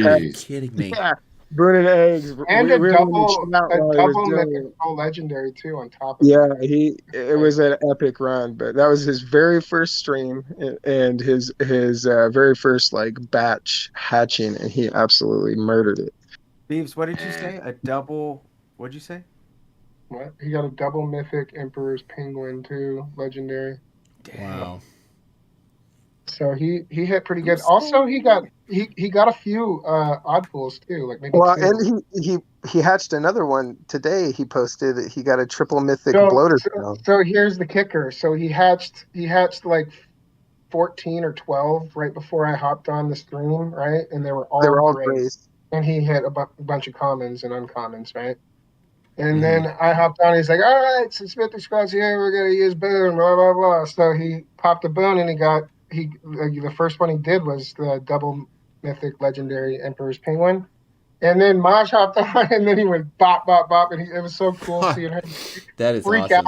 no! Are you Jeez. kidding me? Yeah, burning eggs. And We were in the chat a while he was double doing mythic it. full legendary too on top of Yeah, it. it was an epic run, but that was his very first stream and his very first like batch hatching, and he absolutely murdered it. Beeves, what did you say? A double. What'd you say? What? He got a double mythic Emperor's Penguin too, legendary. Wow. So he hit pretty good. Also, he got a few odd pulls too, like maybe Well, 2. and he hatched another one today. He posted that he got a triple mythic So, bloater so tail. so here's the kicker. So he hatched like 14 or 12 right before I hopped on the stream, right? And they were They all were all great. grace. And he hit a bunch of commons and uncommons, right? And Mhm. then I hopped on. He's like, "All right, since Mythic Squad's here, we're gonna use boon." Blah blah blah. So he popped the boon, and the first one he did was the double mythic legendary Emperor's Penguin. And then Maj hopped on, and then he went bop bop bop, and it was so cool seeing him That is freak awesome.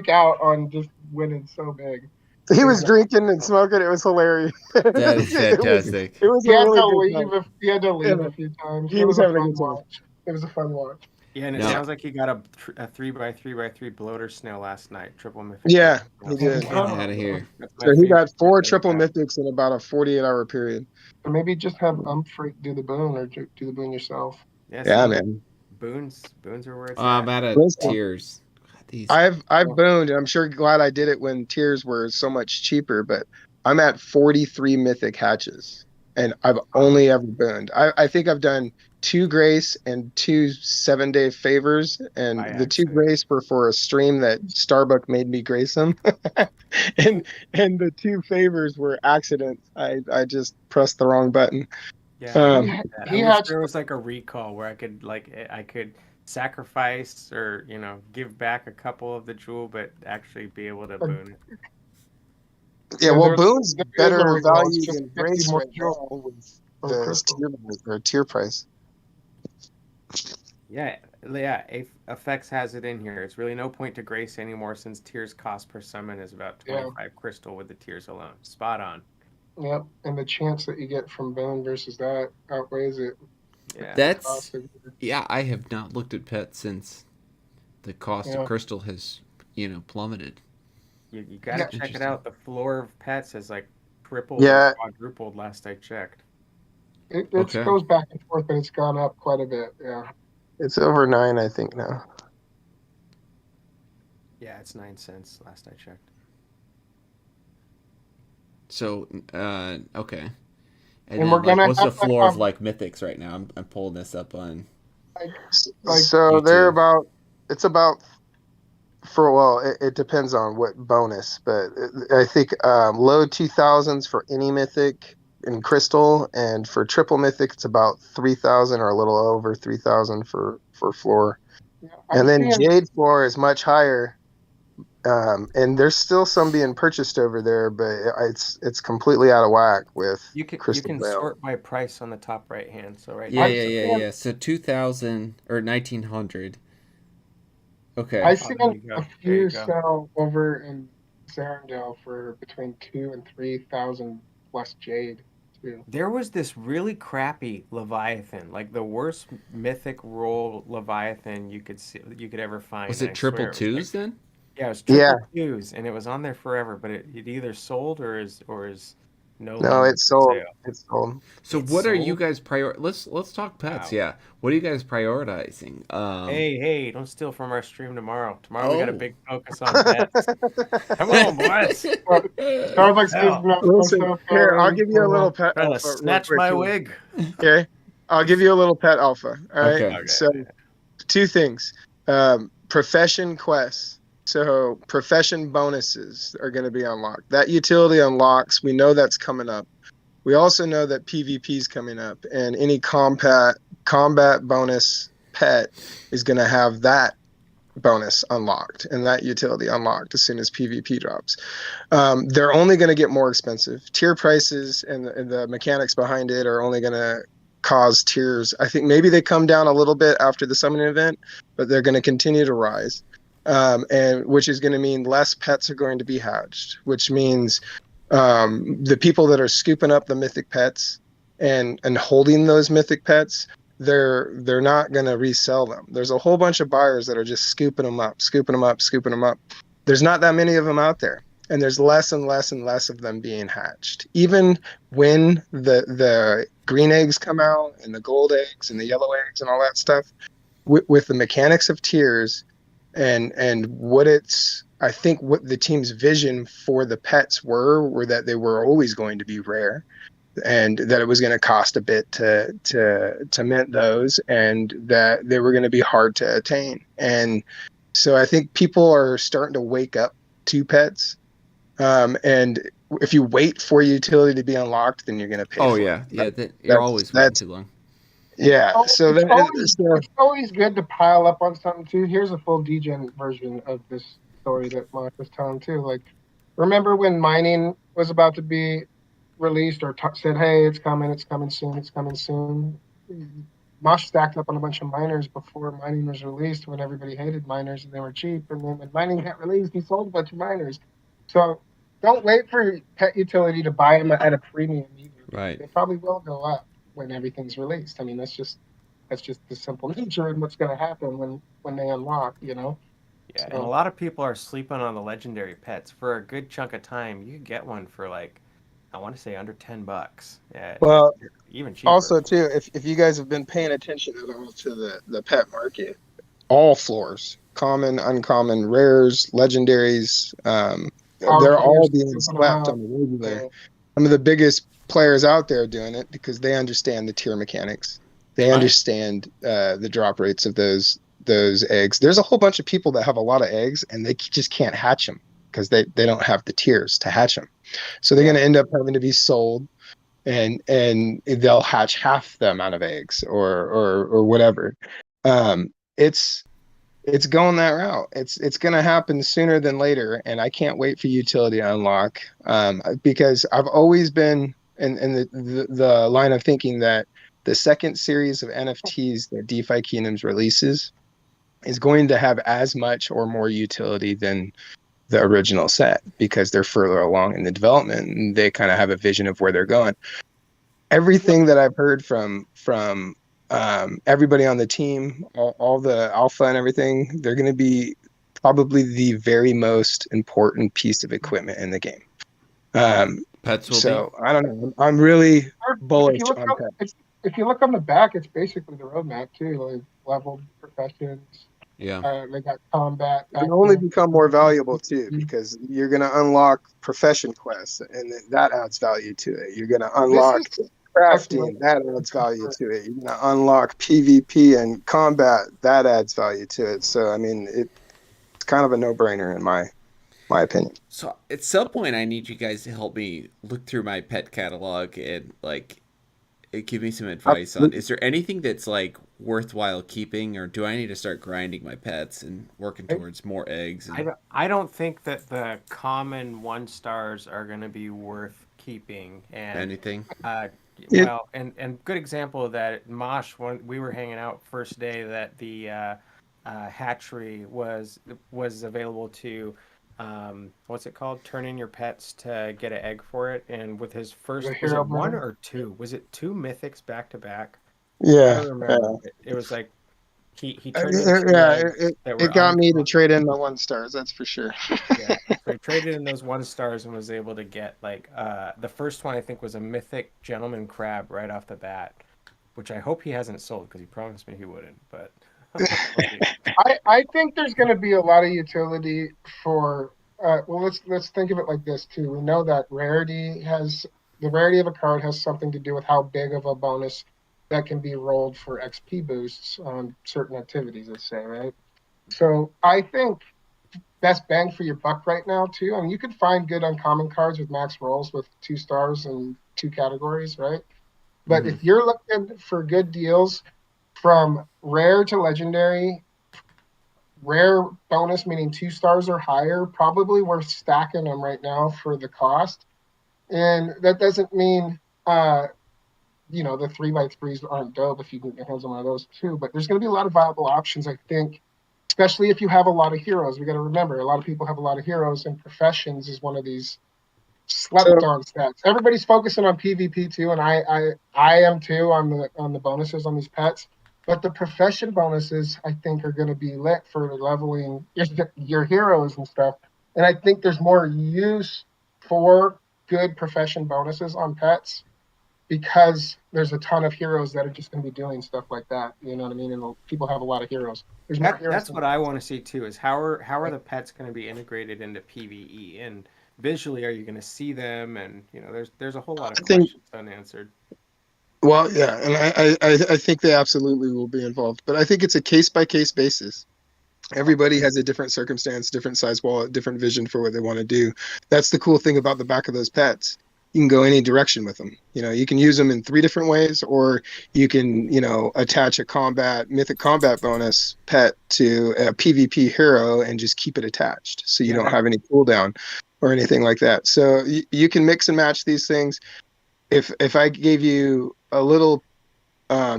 out on just winning so big. He was drinking and smoking. It was hilarious. That is fantastic. It was He a had really to good leave. time. He had to leave Yeah. a few times. He It was was a having a fun good time. watch. It was a fun watch. Yeah, and it No. sounds like he got a 3x3x3 bloater snail last night. Triple mythic. Yeah, Snail. he did. Get out of here. That's my So he got favorite 4 pet triple ever. mythics in about a 48-hour period. Or maybe just have Freak do the boon, or do the boon yourself. Yeah, Yeah, see, man. Boons are where it's I'm at. out of Listen, tears. These. I've booned, and I'm sure glad I did it when tiers were so much cheaper, but I'm at 43 mythic hatches, and I've only ever booned. I think I've done 2 grace and 2 7-day favors, and By the 2 accident. grace were for a stream that Starbuck made me grace him, and the 2 favors were accidents. I just pressed the wrong button. Yeah, He I wish hatched there was like a recall where I could sacrifice or give back a couple of the jewel, but actually be able to boon it. Yeah, Yeah, well, there Boone's is a better recall. It's value just than 50 Grace more right jewels now with for the crystal. tier price. Yeah, Effects has it in here. It's really no point to grace anymore since tiers cost per summon is about 25 crystal with the tiers alone. Spot on. Yep, and the chance that you get from boon versus that outweighs it. Yeah. That's yeah. I have not looked at pets since the cost Yeah. of crystal has plummeted. You gotta check it out. The floor of pets has like tripled Yeah. or quadrupled last I checked. It Okay. goes back and forth, but it's gone up quite a bit. Yeah. It's over 9, I think, now. Yeah, it's 9 cents last I checked. So, okay. And And then, we're gonna what's the have to floor of have- like mythics right now? I'm pulling this up on. Like, So they're YouTube. it depends on what bonus, but I think low 2000s for any mythic in crystal, and for triple mythic it's about 3000 or a little over 3000 for floor. And then jade floor is much higher, and there's still some being purchased over there, but it's completely out of whack with You can crystal veil. sort by price on the top right hand. So Yeah. So 2000 or 1900. Okay. I've seen there you go. a There few you go. sell over in Zarandale for between 2,000 and 3,000 plus jade too. There was this really crappy Leviathan, like the worst mythic role Leviathan you could see, you could ever find. Was And it I triple swear it was like, twos then? yeah, it was Yeah, triple twos, and it was on there forever, but it either sold or is no no, longer it's for sold. sale. It's sold. So It's what are you sold. guys let's talk pets, Wow. yeah. What are you guys prioritizing? Hey, don't steal from our stream tomorrow. Tomorrow we got a Oh. big focus on pets. Come on, boys. Well, Let's Starbucks gives go. no Listen, so here, I'll fairies. give you a little pet Trying to alpha real snatch quick my here. wig. Okay, I'll give you a little pet alpha. All right. Okay. Okay. So two things. Profession quests. So profession bonuses are going to be unlocked. That utility unlocks. We know that's coming up. We also know that PvP is coming up, and any combat bonus pet is going to have that bonus unlocked and that utility unlocked as soon as PvP drops. They're only going to get more expensive. Tier prices and the mechanics behind it are only going to cause tiers. I think maybe they come down a little bit after the summoning event, but they're going to continue to rise. And which is going to mean less pets are going to be hatched, which means the people that are scooping up the mythic pets and holding those mythic pets, they're not going to resell them. There's a whole bunch of buyers that are just scooping them up, scooping them up, scooping them up. There's not that many of them out there, and there's less and less and less of them being hatched. Even when the green eggs come out and the gold eggs and the yellow eggs and all that stuff, with the mechanics of tiers and what it's I think what the team's vision for the pets were that they were always going to be rare and that it was going to cost a bit to mint those and that they were going to be hard to attain. And so I think people are starting to wake up to pets. And if you wait for utility to be unlocked, then you're going to pay Oh for yeah. it. Yeah, you're always waiting That's too long. yeah. Oh, So so it's always good to pile up on something too. Here's a full degen version of this story that Mark was telling too. Like, remember when mining was about to be released or said, "Hey, it's coming soon, it's coming soon." Mosh stacked up on a bunch of miners before mining was released when everybody hated miners and they were cheap. And then when mining got released, he sold a bunch of miners. So don't wait for pet utility to buy them at a premium either. Right. They probably will go up when everything's released. I mean, that's just the simple nature and what's going to happen when they unlock. Yeah, and a So lot of people are sleeping on the legendary pets. For a good chunk of time, you could get one for like, I want to say under $10. Yeah, well, even cheaper. also too, if you guys have been paying attention at all to the pet market, all floors, common, uncommon, rares, legendaries, power they're all players being flipping them slapped out. on the regular. So, Some of the biggest players out there doing it because they understand the tier mechanics. They Right. understand the drop rates of those eggs. There's a whole bunch of people that have a lot of eggs and they just can't hatch them because they don't have the tiers to hatch them. So they're Yeah. going to end up having to be sold and they'll hatch half the amount of eggs or whatever. It's going that route. It's going to happen sooner than later, and I can't wait for utility to unlock. Because I've always been in the line of thinking that the second series of NFTs that DeFi Kingdoms releases is going to have as much or more utility than the original set because they're further along in the development and they kind of have a vision of where they're going. Everything that I've heard from everybody on the team, all the alpha and everything, they're going to be probably the very most important piece of equipment in the game. Pets will So I don't know. I'm really if bullish you look on up, pets. if you look on the back, it's basically the roadmap too. Like leveled professions. be. Yeah. They got combat back And only there. become more valuable too because you're going to unlock profession quests and that adds value to it. You're going to This unlock is actually crafting, that adds value to it. You're going to unlock PvP and combat, that adds value to it. So I mean, it's kind of a no-brainer in my opinion. So at some point, I need you guys to help me look through my pet catalog and like give me some advice on. Is there anything that's like worthwhile keeping, or do I need to start grinding my pets and working towards more eggs? And... I don't think that the common 1 stars are going to be worth keeping. And anything? well, and good example of that, Mosh, when we were hanging out first day that the hatchery was available to what's it called? Turn in your pets to get an egg for it. And with his The first, was hero it one burner. or two? Was it two mythics back to back? I Yeah, don't remember. It was like he turned in two yeah. eggs that It were got me to uncommon. trade in the 1 stars. That's for sure. Yeah. So he traded in those 1 stars and was able to get like the first one I think was a mythic gentleman crab right off the bat, which I hope he hasn't sold because he promised me he wouldn't. But we'll see. I think there's going to be a lot of utility for. Well, let's think of it like this too. We know that the rarity of a card has something to do with how big of a bonus that can be rolled for XP boosts on certain activities. Let's say, right? So I think best bang for your buck right now too. I mean, you could find good uncommon cards with max rolls with 2 stars and 2 categories, right? But Hmm. if you're looking for good deals from rare to legendary, rare bonus meaning 2 stars or higher, probably worth stacking them right now for the cost. And that doesn't mean the 3x3s aren't dope if you can get hands on one of those too. But there's going to be a lot of viable options, I think, especially if you have a lot of heroes. We got to remember, a lot of people have a lot of heroes, and professions is one of these slept So on stats. Everybody's focusing on PvP too, and I am too on the bonuses on these pets. But the profession bonuses I think are going to be lit for leveling your heroes and stuff. And I think there's more use for good profession bonuses on pets because there's a ton of heroes that are just going to be doing stuff like that. You know what I mean? And people have a lot of heroes. There's more heroes That's than what I want to see too. Is how are right? the pets going to be integrated into PvE and visually are you going to see them? And there's a whole lot of I think, questions unanswered. well, yeah, and I think they absolutely will be involved, but I think it's a case by case basis. Everybody has a different circumstance, different size wallet, different vision for what they want to do. That's the cool thing about the back of those pets. You can go any direction with them. You can use them in 3 different ways, or you can, attach a mythic combat bonus pet to a PvP hero and just keep it attached, so you don't Yeah, have any cooldown or anything like that. So you can mix and match these things. If I gave you a little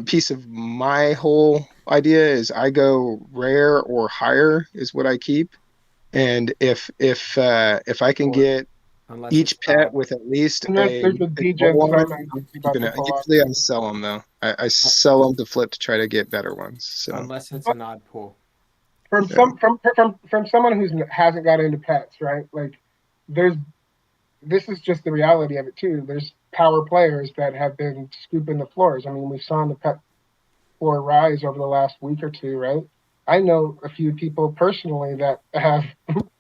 piece of my whole idea is I go rare or higher is what I keep. And if I can or get unless each it's pet not. with at least Unless a there's a mythic degen goal on it, from it I'm about keeping to it. pull off Usually I too. sell them though. I sell them to flip to try to get better ones. So Unless it's But an odd pool. from yeah. some from someone who hasn't got into pets, right? Like there's this is just the reality of it too. There's power players that have been scooping the floors. I mean, we saw in the pet floor rise over the last week or two, right? I know a few people personally that have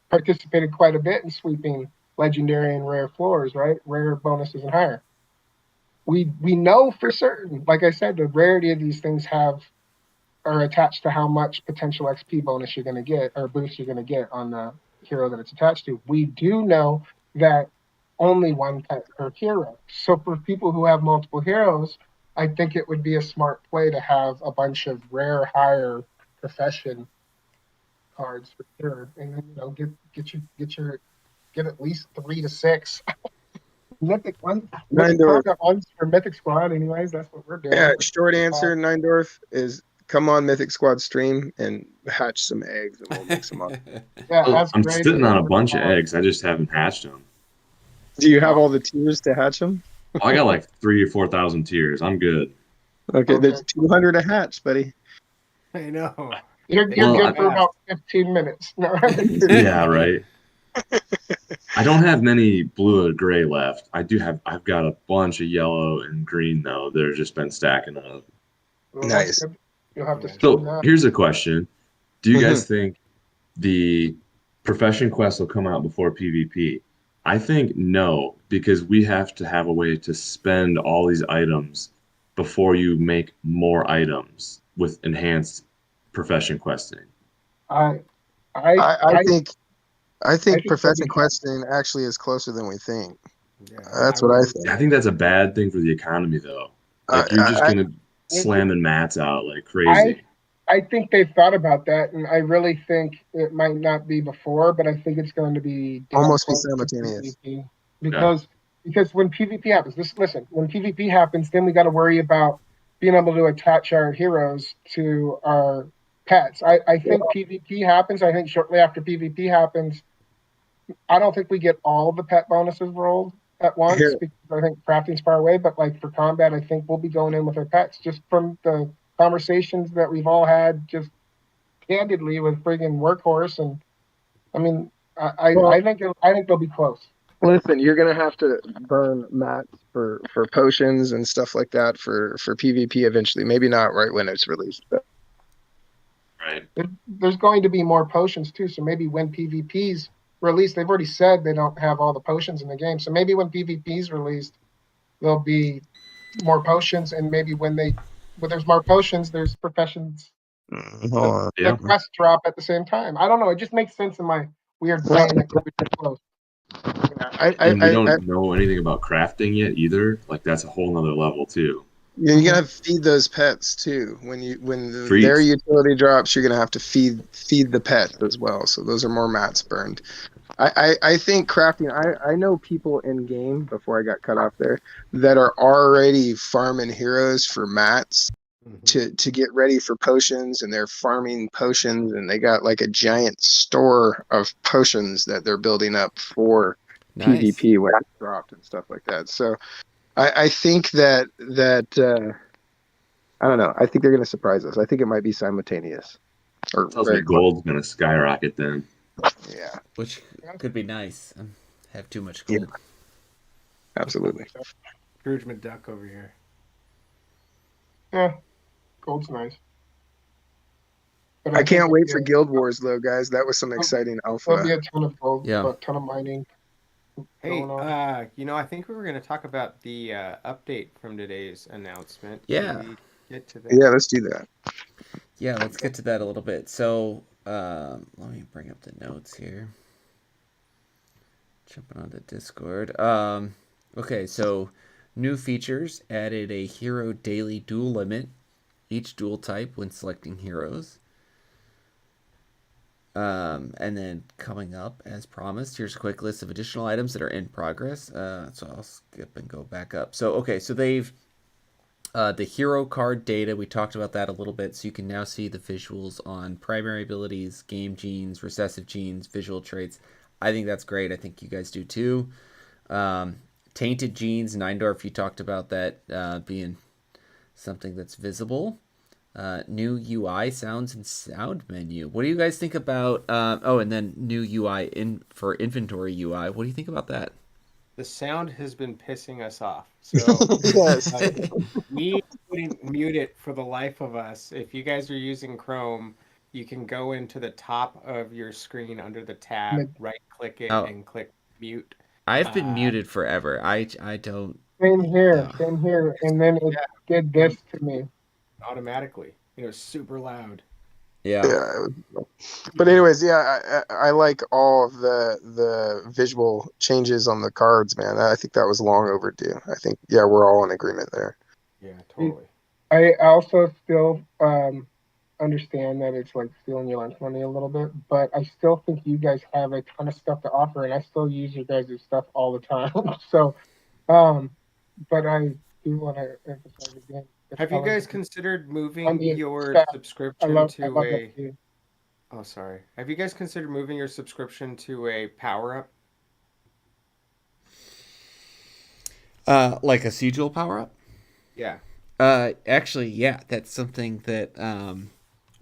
participated quite a bit in sweeping legendary and rare floors, right? Rare bonuses and higher. We know for certain, like I said, the rarity of these things have are attached to how much potential XP bonus you're going to get or boost you're going to get on the hero that it's attached to. We do know that only one pet per hero. So for people who have multiple heroes, I think it would be a smart play to have a bunch of rare, higher profession cards for sure, and then get at least 3 to 6 mythic mythic Nine combat ones for mythic squad. Anyways, that's what we're Yeah, doing. short answer, Neindorf, is come on Mythic Squad stream and hatch some eggs and we'll mix them up. Yeah, Well, ask I'm Grace sitting and on I'll a put them bunch of on. eggs. I just haven't hatched them. Do you have Oh, all the tiers to hatch them? Oh, I got like 3 or 4 thousand tiers. I'm good. Okay, okay. there's 200 a hatch, buddy. I know. They You're go Well, good I, for fast. about 15 minutes. No. yeah, right. I don't have many blue or gray left. I've got a bunch of yellow and green though. That have just been stacking up. Well, that's Nice. good. You'll have to Yeah. stream So that. here's a question: do you hmm guys think the profession quest will come out before PvP? I think no, because we have to have a way to spend all these items before you make more items with enhanced profession questing. I I I, I I think I I think think they'll profession be fine. questing actually is closer than we think. Yeah, I That's what would I think think. I so think too. that's a bad thing for the economy, though. I Like you're just I, gonna It- slamming mats out like I crazy. I think they've thought about that, and I really think it might not be before, but I think it's going to be damn almost be close to simultaneous. PvP Yeah. because when PvP happens, listen, when PvP happens, then we got to worry about being able to attach our heroes to our pets. I think PvP happens. I think shortly after PvP happens, I don't think we get all the pet bonuses rolled at once Here, because I think crafting's far away. But like for combat, I think we'll be going in with our pets just from the conversations that we've all had, just candidly with friggin' Workhorse. And I mean, well, I think they'll be close. listen, you're gonna have to burn mats for potions and stuff like that for PvP eventually. Maybe not right when it's released, but Right. There's going to be more potions too. So maybe when PvP's released, they've already said they don't have all the potions in the game. So maybe when PvP's released, there'll be more potions, and maybe when there's more potions, there's professions. hold on. Yeah. The quests drop at the same time. I don't know. It just makes sense in my weird brain that could be close. And we I don't know anything about crafting yet either. Like that's a whole nother level too. you're gonna have to feed those pets too. Their Treats. utility drops, you're gonna have to feed the pets as well. So those are more mats burned. I think crafting. I know people in game before I got cut off there that are already farming heroes for mats to get ready for potions, and they're farming potions, and they got like a giant store of potions that they're building up for Nice. PvP when it's dropped and stuff like that. So I think that I don't know. I think they're going to surprise us. I think it might be simultaneous or Tells me very close. gold's gonna skyrocket then. Yeah, Which could be nice. Have too much Yeah. gold. absolutely. Scrooge McDuck over here. Yeah, gold's nice. But I can't think wait for Guild Wars though, guys. That was some exciting there'll be alpha. a ton of gold, Yeah. a ton of mining Hey, going on. I think we were going to talk about the update from today's announcement. Yeah. Should we get to that? Yeah, let's do that. Yeah, let's get to that a little bit. So, let me bring up the notes here. Jumping onto Discord. Okay, so new features added a hero daily duel limit, each duel type when selecting heroes. And then coming up, as promised, here's a quick list of additional items that are in progress. So I'll skip and go back up. So, okay, so they've the hero card data, we talked about that a little bit, so you can now see the visuals on primary abilities, game genes, recessive genes, visual traits. I think that's great. I think you guys do too. Tainted genes, Neindorf, you talked about that being something that's visible. New UI sounds and sound menu. What do you guys think about? And then new UI for inventory UI. What do you think about that? The sound has been pissing us off. So Yes. we couldn't mute it for the life of us. If you guys are using Chrome, you can go into the top of your screen under the tab, right click it, Oh. and click mute. I've been muted forever. I don't. Same here, No. same here. And then it did this to me. Automatically. Super loud. Yeah. Yeah. But anyways, yeah, I like all of the visual changes on the cards, man. I think that was long overdue. I think we're all in agreement there. Yeah, totally. I also still understand that it's like stealing your lunch money a little bit, but I still think you guys have a ton of stuff to offer, and I still use your guys' stuff all the time. So, but I do want to emphasize again. Have you guys considered moving On the your staff. subscription I love to that a... too. Oh, sorry. Have you guys considered moving your subscription to a power-up? Like a sigil power up? Yeah. Actually, yeah, that's something that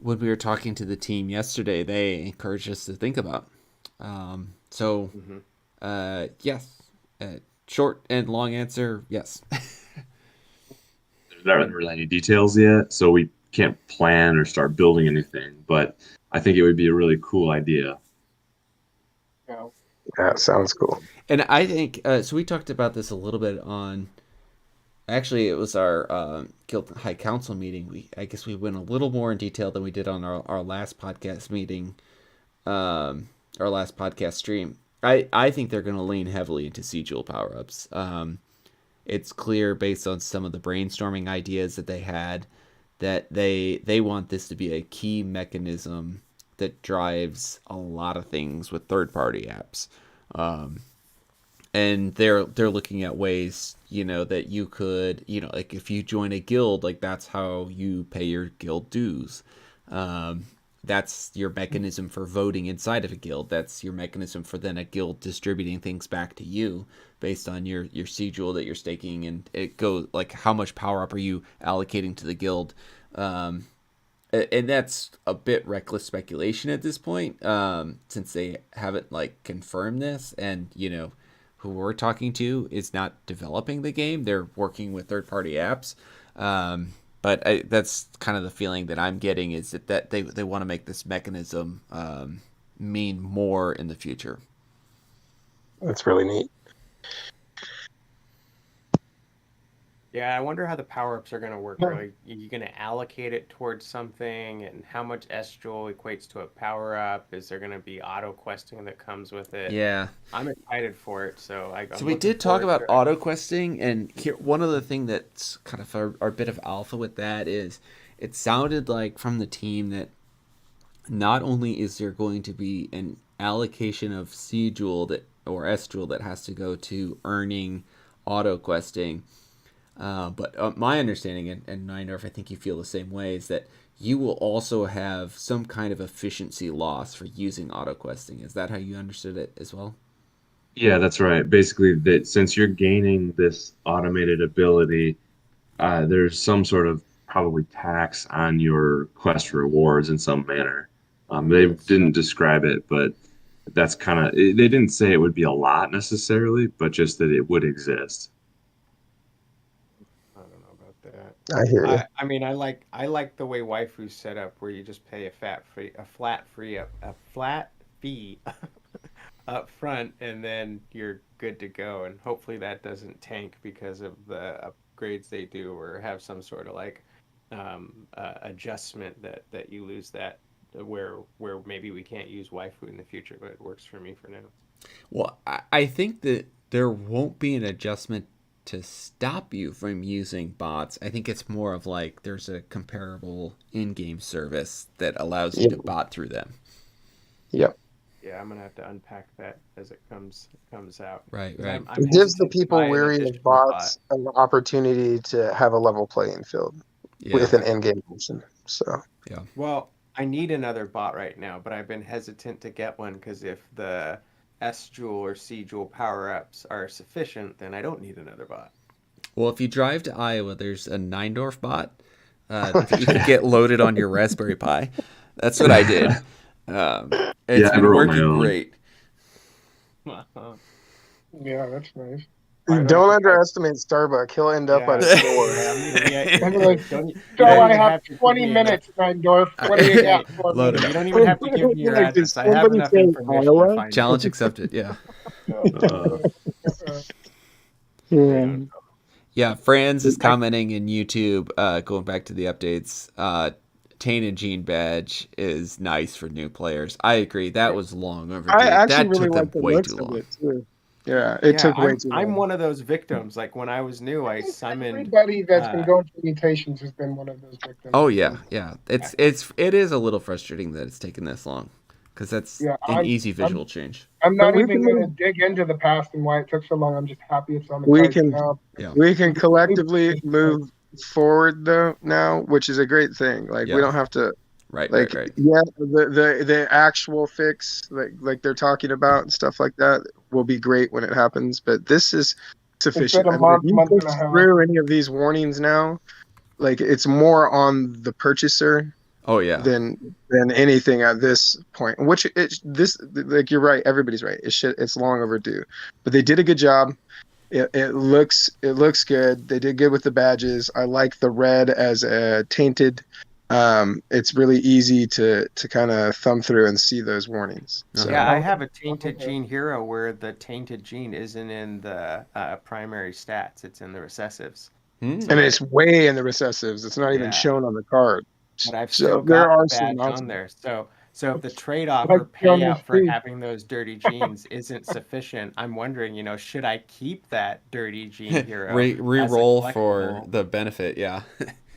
when we were talking to the team yesterday, they encouraged us to think about. Yes. Short and long answer, yes. There's not really any details yet, so we can't plan or start building anything. But I think it would be a really cool idea. Yeah, sounds cool. And I think so. We talked about this a little bit on. Actually, it was our Guild High Council meeting. I guess we went a little more in detail than we did on our last podcast meeting, our last podcast stream. I think they're going to lean heavily into sigil power ups. It's clear based on some of the brainstorming ideas that they had that they want this to be a key mechanism that drives a lot of things with third party apps. And they're looking at ways, that you could, like if you join a guild, like that's how you pay your guild dues. that's your mechanism for voting inside of a guild. That's your mechanism for then a guild distributing things back to you based on your rule that you're staking, and it goes like how much power up are you allocating to the guild. And that's a bit reckless speculation at this point, since they haven't like confirmed this, and who we're talking to is not developing the game. They're working with third-party apps. But that's kind of the feeling that I'm getting, is that they want to make this mechanism mean more in the future. That's really neat. Yeah, I wonder how the power-ups are going to work. Are you going to allocate it towards something, and how much S-Jewel equates to a power-up? Is there going to be auto-questing that comes with it? Yeah. I'm excited for it, so So we did talk about auto-questing, and here, one of the things that's kind of our bit of alpha with that is it sounded like from the team that not only is there going to be an allocation of C-Jewel or S-Jewel that has to go to earning auto-questing, but my understanding, and Nindorf, I think you feel the same way, is that you will also have some kind of efficiency loss for using auto-questing. Is that how you understood it as well? Yeah, that's right. Basically, that since you're gaining this automated ability, there's some sort of probably tax on your quest rewards in some manner. They didn't describe it, but that's kind of, they didn't say it would be a lot necessarily, but just that it would exist. I don't know about that. I hear you. I mean, I like the way Waifu's set up, where you just pay a flat fee up front, and then you're good to go. And hopefully that doesn't tank because of the upgrades they do, or have some sort of like adjustment that you lose that, where maybe we can't use Waifu in the future, but it works for me for now. Well, I think that there won't be an adjustment to stop you from using bots. I think it's more of like there's a comparable in-game service that allows you to bot through them. Yep. Yeah, I'm gonna have to unpack that as it comes out. Right. I'm It gives the hesitant to people buy an weary of additional bots bot. an opportunity to have a level playing field with an in-game option. So Yeah. Well, I need another bot right now, but I've been hesitant to get one because if the S-Jewel or C-Jewel power-ups are sufficient, then I don't need another bot. Well, if you drive to Iowa, there's a Nindorf bot that you can get loaded on your Raspberry Pi. That's what I did. It's been working great. Yeah, that's nice. don't underestimate Starbuck. He'll end up at a store. So I have 20 minutes, Nindorf. What do you got for me? You don't even have to give me your address. I have enough information to find Challenge accepted. Yeah. Yeah, Franz is commenting in YouTube, going back to the updates. Tainted Gene badge is nice for new players. I agree. That was long overdue. I actually that really took like them the way looks too of long. it too. Yeah, it took way too long. I'm one of those victims. Like when I was new, I summoned everybody that's been going through mutations has been one of those victims. Oh yeah. It is a little frustrating that it's taken this long, because that's an easy visual change. I'm not even going to dig into the past and why it took so long. I'm just happy it's on the cards now. We can collectively move forward though now, which is a great thing. Like we don't have to. Right. Yeah, the actual fix, like they're talking about and stuff like that, will be great when it happens. But this is sufficient. If you push through any of these warnings now, like it's more on the purchaser. Oh yeah. Than anything at this point. Which like you're right. Everybody's right. It's long overdue. But they did a good job. It looks good. They did good with the badges. I like the red as a tainted. It's really easy to kind of thumb through and see those warnings. So. Yeah, I have a tainted gene hero where the tainted gene isn't in the primary stats; it's in the recessives. And it's way in the recessives. It's not even shown on the card. But I've still got the badge on there. So if the trade-off or payout for having those dirty genes isn't sufficient, I'm wondering, should I keep that dirty gene hero? Re-roll for the benefit, yeah.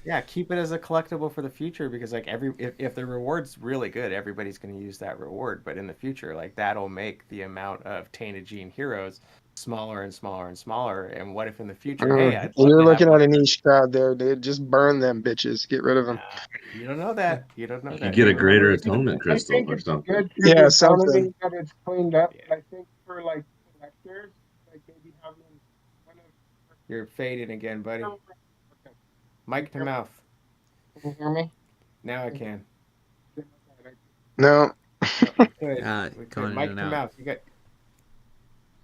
Yeah, keep it as a collectible for the future because like if the reward's really good, everybody's going to use that reward. But in the future, like that'll make the amount of tainted gene heroes smaller and smaller and smaller. And what if in the future, hey, I'd love You're to have looking one at a of those. niche crowd there, dude. Just burn them bitches. Get rid of them. You don't know that. You don't know You could that. get Hey, a greater remember, atonement I crystal think or it's something. good for Yeah, the something. economy that it's cleaned up. yeah, But I think for like collectors, like maybe having one of you're fading again, buddy. okay. Mic to mouth. Can you hear me? Now I can. No. No, we could. We could. Going in Mic and to out. mouth. You got.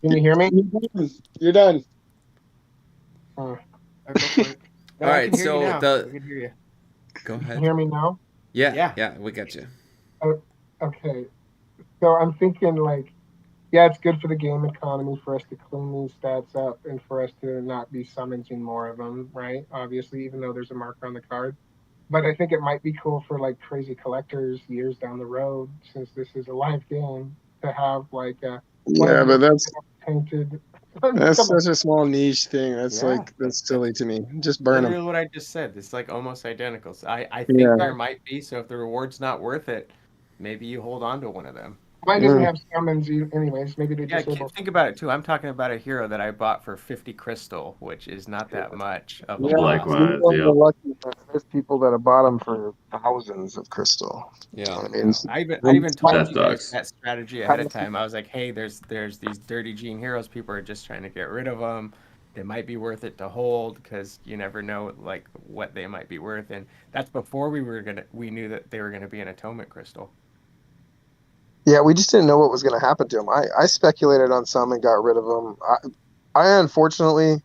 Can you hear me? You're done. Uh, Oh, go for it. No, All I right, can hear you so now. the I can hear you. go you can ahead. hear me now? Yeah, Yeah. we got you. Oh, okay. So I'm thinking like, yeah, it's good for the game economy for us to clean these stats up and for us to not be summoning more of them, right? Obviously, even though there's a marker on the card. But I think it might be cool for like crazy collectors years down the road, since this is a live game, to have like one of Yeah, but your that's painted. that's Come on. such a small niche thing. Yeah. That's That's silly to me. Just burn them. literally what I just said. It's like almost identical. So I think Yeah. there might be. So if the reward's not worth it, maybe you hold on to one of them. Mine doesn't Mm. have summons, anyways. Maybe they Yeah, disable. think about it too. I'm talking about a hero that I bought for 50 crystal, which is not that much of a Yeah, loss. you Likewise, guys are yep. lucky, but there's people that have bought them for thousands of crystal. You know Yeah. what I mean? I even told That you guys sucks. that strategy ahead of time. I was like, hey, there's these dirty gene heroes. People are just trying to get rid of them. They might be worth it to hold because you never know like what they might be worth. And that's before we knew that they were gonna be an atonement crystal. Yeah, we just didn't know what was going to happen to them. I speculated on some and got rid of them. I unfortunately,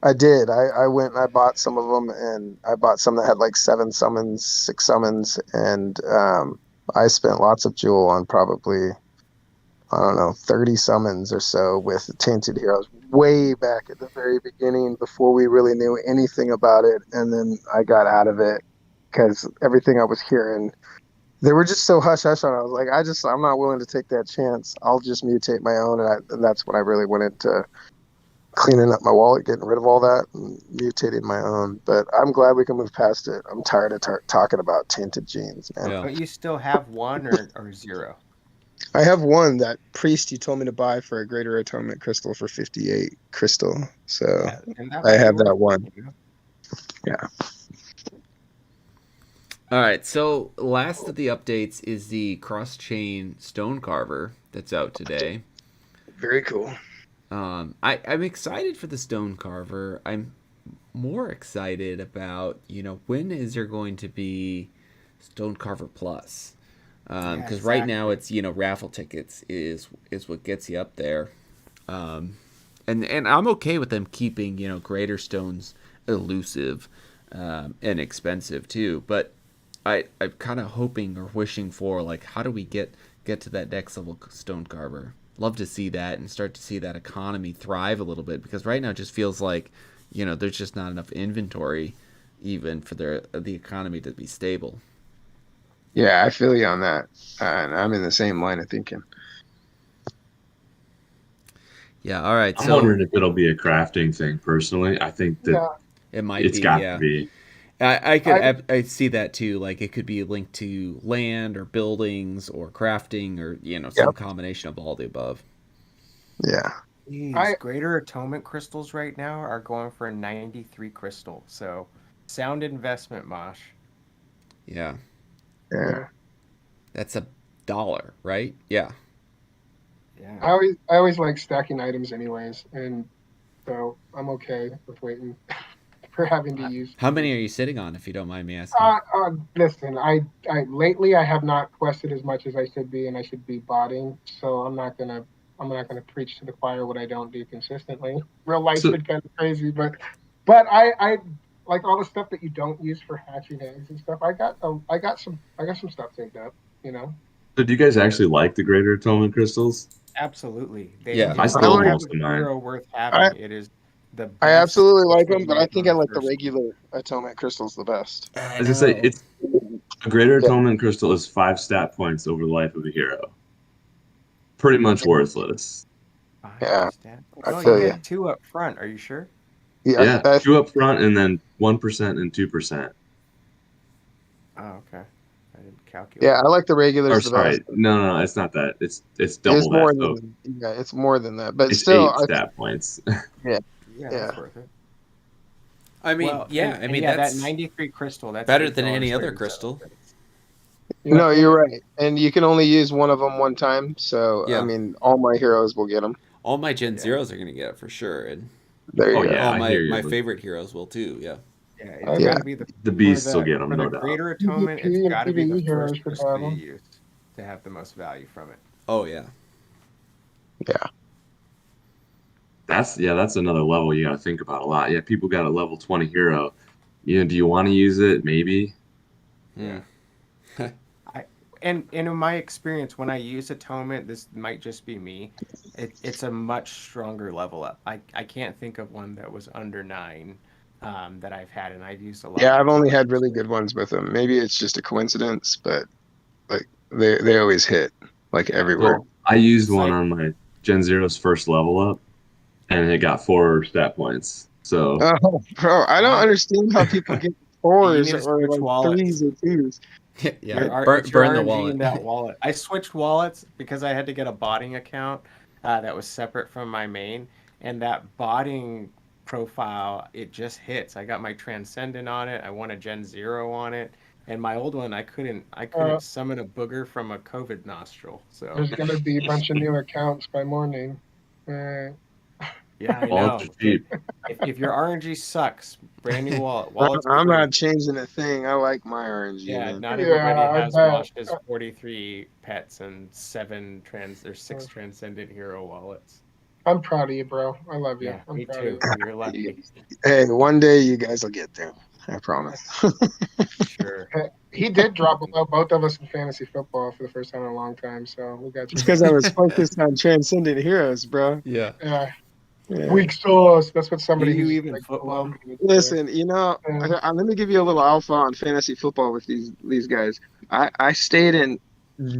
I did. I went and I bought some of them, and I bought some that had like 7 summons, 6 summons, and I spent lots of jewel on probably, I don't know, 30 summons or so with Tainted Heroes way back at the very beginning before we really knew anything about it. And then I got out of it because everything I was hearing, they were just so hush hush on it. I was like, I'm not willing to take that chance. I'll just mutate my own. And that's when I really went into cleaning up my wallet, getting rid of all that, and mutating my own. But I'm glad we can move past it. I'm tired of talking about tainted genes, man. Yeah. Don't you still have one or zero? I have one that priest you told me to buy for a greater atonement crystal for 58 crystal. So Yeah, and that I might be have worth that it, one. you know? Yeah. All right, so last of the updates is the cross-chain stone carver that's out today. Very cool. I'm excited for the stone carver. I'm more excited about, when is there going to be stone carver plus? Yeah, Because right now exactly. it's raffle tickets is what gets you up there. And I'm okay with them keeping greater stones elusive and expensive too. But I'm kind of hoping or wishing for, like, how do we get to that next level stone carver? Love to see that and start to see that economy thrive a little bit, because right now it just feels like there's just not enough inventory even for the economy to be stable. Yeah, I feel you on that. And I'm in the same line of thinking. Yeah. All right. I'm So wondering if it'll be a crafting thing personally. I think that Yeah, it might it's be. got to Yeah. be. I see that too. Like, it could be linked to land or buildings or crafting or some Yep. combination of all the above. Yeah. These greater atonement crystals right now are going for 93 crystal. So sound investment, Mosh. Yeah. Yeah. That's $1, right? Yeah. Yeah. I always like stacking items anyways, and so I'm okay with waiting for having to use. How many are you sitting on, if you don't mind me asking? Listen, I lately I have not quested as much as I should be, and I should be botting. So I'm not gonna preach to the choir what I don't do consistently. Real life's So, been kind of crazy, but I like all the stuff that you don't use for hatching eggs and stuff. I got some stuff saved up, you know. so do you guys actually like the greater atonement crystals? Absolutely. Yeah. I If I you stole like have most a of mine. hero worth I having, it is the I best absolutely like crystal them, to but I get think on I the like the first one. regular atonement crystals the best. I As I say, know. it's a greater Yeah. atonement crystal is 5 stat points over the life of a hero. Pretty much worthless. Five Yeah. stat. I No, you feel you. get two up front. Are you sure? Yeah, Yeah, two up front and then 1% and 2%. Oh, okay. I didn't calculate. yeah, I like the Or regulars the best. sorry, no, it's not that. It's It's double that. more So than yeah, it's more than that. But it's still, 8 stat points. yeah, Yeah, yeah. that's worth it. I mean, Well, yeah, I and mean yeah, that that's 93 crystal, that's better than $8 any other 37 crystal. cents. No, Yeah. you're right. And you can only use one of them one time. So I Yeah. mean, all my heroes will get them. All my Gen Yeah. Zeros are gonna get it for sure, and There Oh you go. yeah, all I hear my you. favorite heroes will too. Yeah. Yeah, it's I got Yeah. to be The for beasts will get them, for the no doubt. greater atonement. It's PvP and got to be the PvE heroes first should crystal have you them. use to have the most value from it. Oh yeah. Yeah. That's another level you got to think about a lot. Yeah, people got a level 20 hero. Do you want to use it? Maybe. Yeah. And in my experience, when I use atonement, this might just be me. It's a much stronger level up. I can't think of one that was under 9 that I've had, and I've used a lot Yeah, of I've only atonement. had really good ones with them. Maybe it's just a coincidence, but like they always hit like Yeah. everywhere. Well, I used It's one like on my Gen Zero's first level up, and it got 4 stat points. So Oh, bro, I don't wow, understand how people get you fours need to or switch like wallets. threes or twos. Yeah. It's your Burn the RNG wallet. in that wallet. I switched wallets because I had to get a botting account that was separate from my main, and that botting profile it just hits. I got my Transcendent on it. I won a Gen Zero on it, and my old one I Uh, couldn't summon a booger from a COVID nostril. So there's gonna be a bunch of new accounts by morning. yeah, I wallets know. are cheap. If your RNG sucks, brand new wallet. Wallet's I'm free. not changing a thing. I like my RNG, Yeah, man. not everybody Yeah, I has bet. Wash's 43 pets and 6 transcendent hero wallets. I'm proud of you, bro. I love you. Yeah, I'm me proud of too. you. You're lucky. Hey, one day you guys will get there. I promise. Sure. He did drop below both of us in fantasy football for the first time in a long time, so we got It's you. because I was focused on transcendent heroes, bro. Yeah. Yeah, Yeah. weak sauce. That's what Do somebody you who's even like below football? me would say. Listen, Yeah. let me give you a little alpha on fantasy football with these guys. I stayed in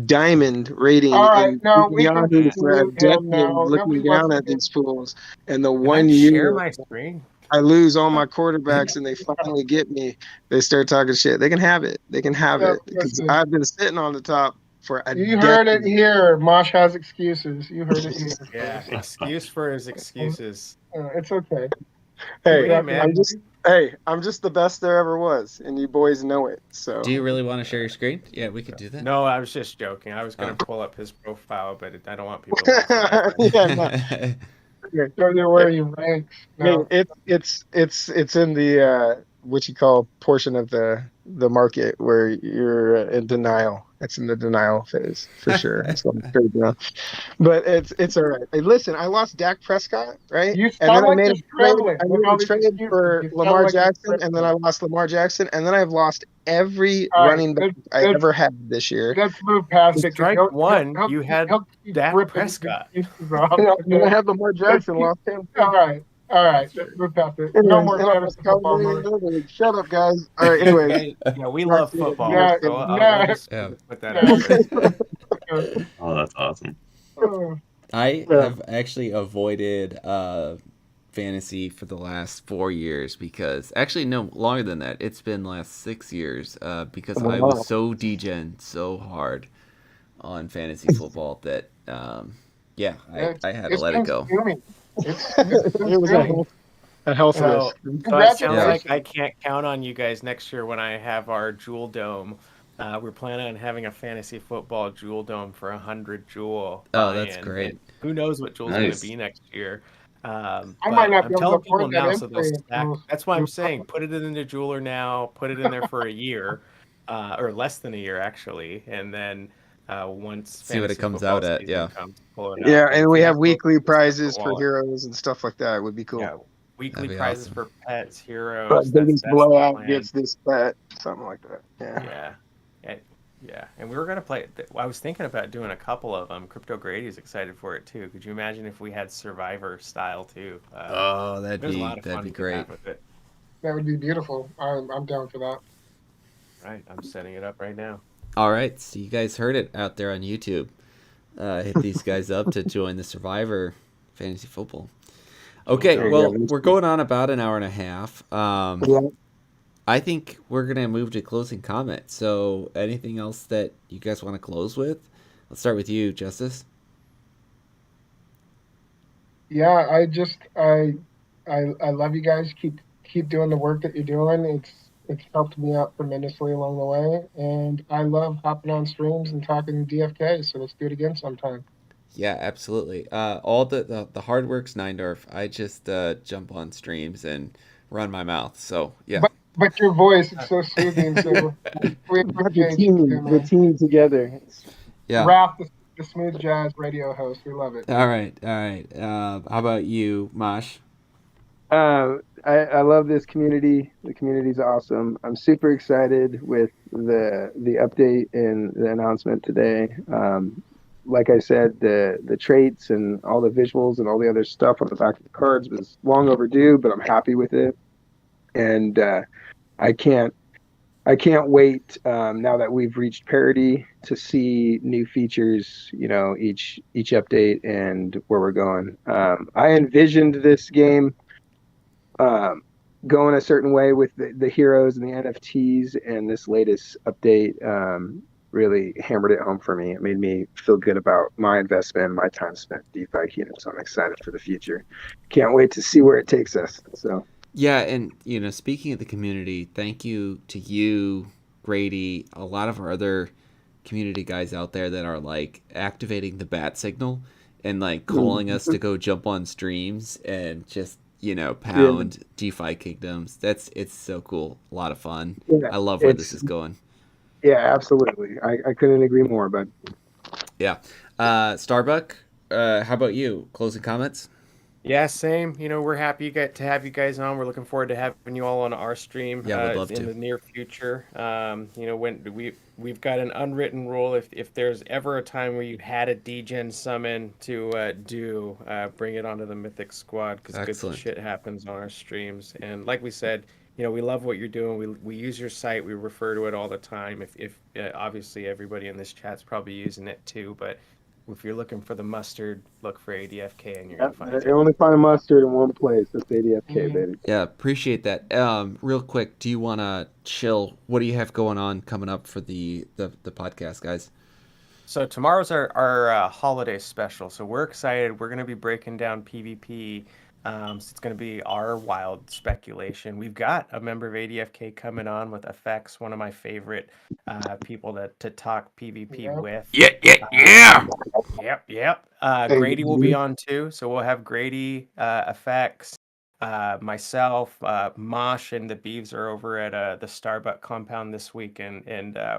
diamond rating All right, in no, we can Yahoo for a mute him decade, now. looking Nobody wants down to at hear. these fools. And the Can I one share year my screen? I lose all my quarterbacks and they finally get me, they start talking shit. They can have it. They can have Yeah, it because listen, I've been sitting on the top for a you heard it decade. here. Mosh has excuses. You heard it here Yeah, first. excuse for his excuses. It's okay. He's Hey, Hey, not gonna. man. I'm just the best there ever was, and you boys know it. So Do you really want to share your screen? Yeah, we could do that. No, I was just joking. I was Oh. going to pull up his profile, but I don't want people messing with it. yeah, no. Show you where you rank. Hey, No, it's in the what you call portion of the market where you're in denial. It's in the denial phase for sure. So I'm straight down. But it's all right. Hey, listen, I lost Dak Prescott, right? you And then sound like you're scrambling I with made all a these trade excuses. for You sound Lamar like you're Jackson, and then I scrambling. lost Lamar Jackson, and then I've lost every All right, running back I let's ever had this year. let's move past it because Strike one, you had he'll keep Dak ripping his Prescott. excuses off. And I had Lamar Let's Jackson, keep, lost him. all right. Let's move past it. No Anyways, more and I lost fantasy football, Cowboys Mark. and everything. Shut up, guys. All right, anyways. Yeah, we Talk love to you later. football, No, so we'll no. just Yeah. put that out there. Oh, that's awesome. I Yeah. have actually avoided fantasy for the last 4 years because actually no longer than that. It's been last 6 years because I Wow. was so degen so hard on fantasy football that yeah, I had to It's let it go. consuming. It's It was consuming. a health So, risk. so it sounds Congratulations. like I can't count on you guys next year when I have our Jewel Dome. We're planning on having a fantasy football Jewel Dome for 100 Jewel. Oh, that's buy-in, great. and who knows what Jewel's going to Nice. be next year? I But might not I'm be able to telling people afford that now so they'll entry. stack. That's why I'm saying put it in the jeweler now. Put it in there for a year, or less than a year actually, and then once See what it fantasy comes football out at, season yeah. comes, pull it out. Yeah, And and if we you have both weekly in a separate prizes for wallet, heroes and stuff like that. It would be cool. yeah, weekly That'd be prizes awesome. for pets, heroes. But biggest That's the blowout plan. gets this bet, something like that. Yeah. Yeah. Yeah, and we were gonna play. I was thinking about doing a couple of them. Crypto Grady's excited for it too. Could you imagine if we had Survivor style too? Oh, There's a lot of that'd fun be you could great. have with it. That would be beautiful. I'm down for that. Right, I'm setting it up right now. All right, so you guys heard it out there on YouTube. Hit these guys up to join the Survivor fantasy football. Okay, Oh, well, yeah. we're going on about an hour and a half. Yeah. I think we're gonna move to closing comments. So, anything else that you guys want to close with? Let's start with you, Justice. Yeah, I love you guys. Keep doing the work that you're doing. It's helped me out tremendously along the way, and I love hopping on streams and talking DFK. So let's do it again sometime. Yeah, absolutely. All the hard work's Neindorf. I just jump on streams and run my mouth. So yeah. But your voice, it's so soothing. So we But the appreciate you team, too, the man. team together. Yeah. Raph, the smooth jazz radio host. We love it. All right. All right. How about you, Mosh? I love this community. The community's awesome. I'm super excited with the update and the announcement today. Like I said, the traits and all the visuals and all the other stuff on the back of the cards was long overdue, but I'm happy with it. And I can't I can't wait now that we've reached parity to see new features, each update and where we're going. I envisioned this game um, going a certain way with the heroes and the NFTs, and this latest update really hammered it home for me. It made me feel good about my investment, my time spent in DeFi Kingdom. So I'm excited for the future. Can't wait to see where it takes us. So Yeah, and speaking of the community, thank you to you, Grady, a lot of our other community guys out there that are like activating the bat signal and like calling us to go jump on streams and just yeah, pound DeFi Kingdoms. It's so cool, a lot of fun. yeah, I love where this it's is going. yeah, absolutely. I couldn't agree more, but Yeah, Starbuck. How about you? Closing comments? Yeah, same. We're happy to have you guys on. We're looking forward to having you all on our stream Yeah, would love in to. the near future. When we've got an unwritten rule. If there's ever a time where you had a degen summon to bring it onto the Mythic Squad because good Excellent. shit happens on our streams. And like we said, we love what you're doing. We use your site. We refer to it all the time. If obviously everybody in this chat's probably using it too, but if you're looking for the mustard, look for ADFK and you're yeah, gonna find you it. only find mustard in one place. That's ADFK, Mhm. baby. Yeah, appreciate that. Real quick, do you want to chill? What do you have going on coming up for the podcast, guys? So tomorrow's our holiday special. So we're excited. We're going to be breaking down PvP. So it's going to be our wild speculation. We've got a member of ADFK coming on with Effects, one of my favorite people to talk PvP Yeah. with. Yeah, yeah, Um, yeah. yep. Grady will be on too. So we'll have Grady, Effects, myself, Mosh, and the Beeves are over at the Starbuck compound this week, and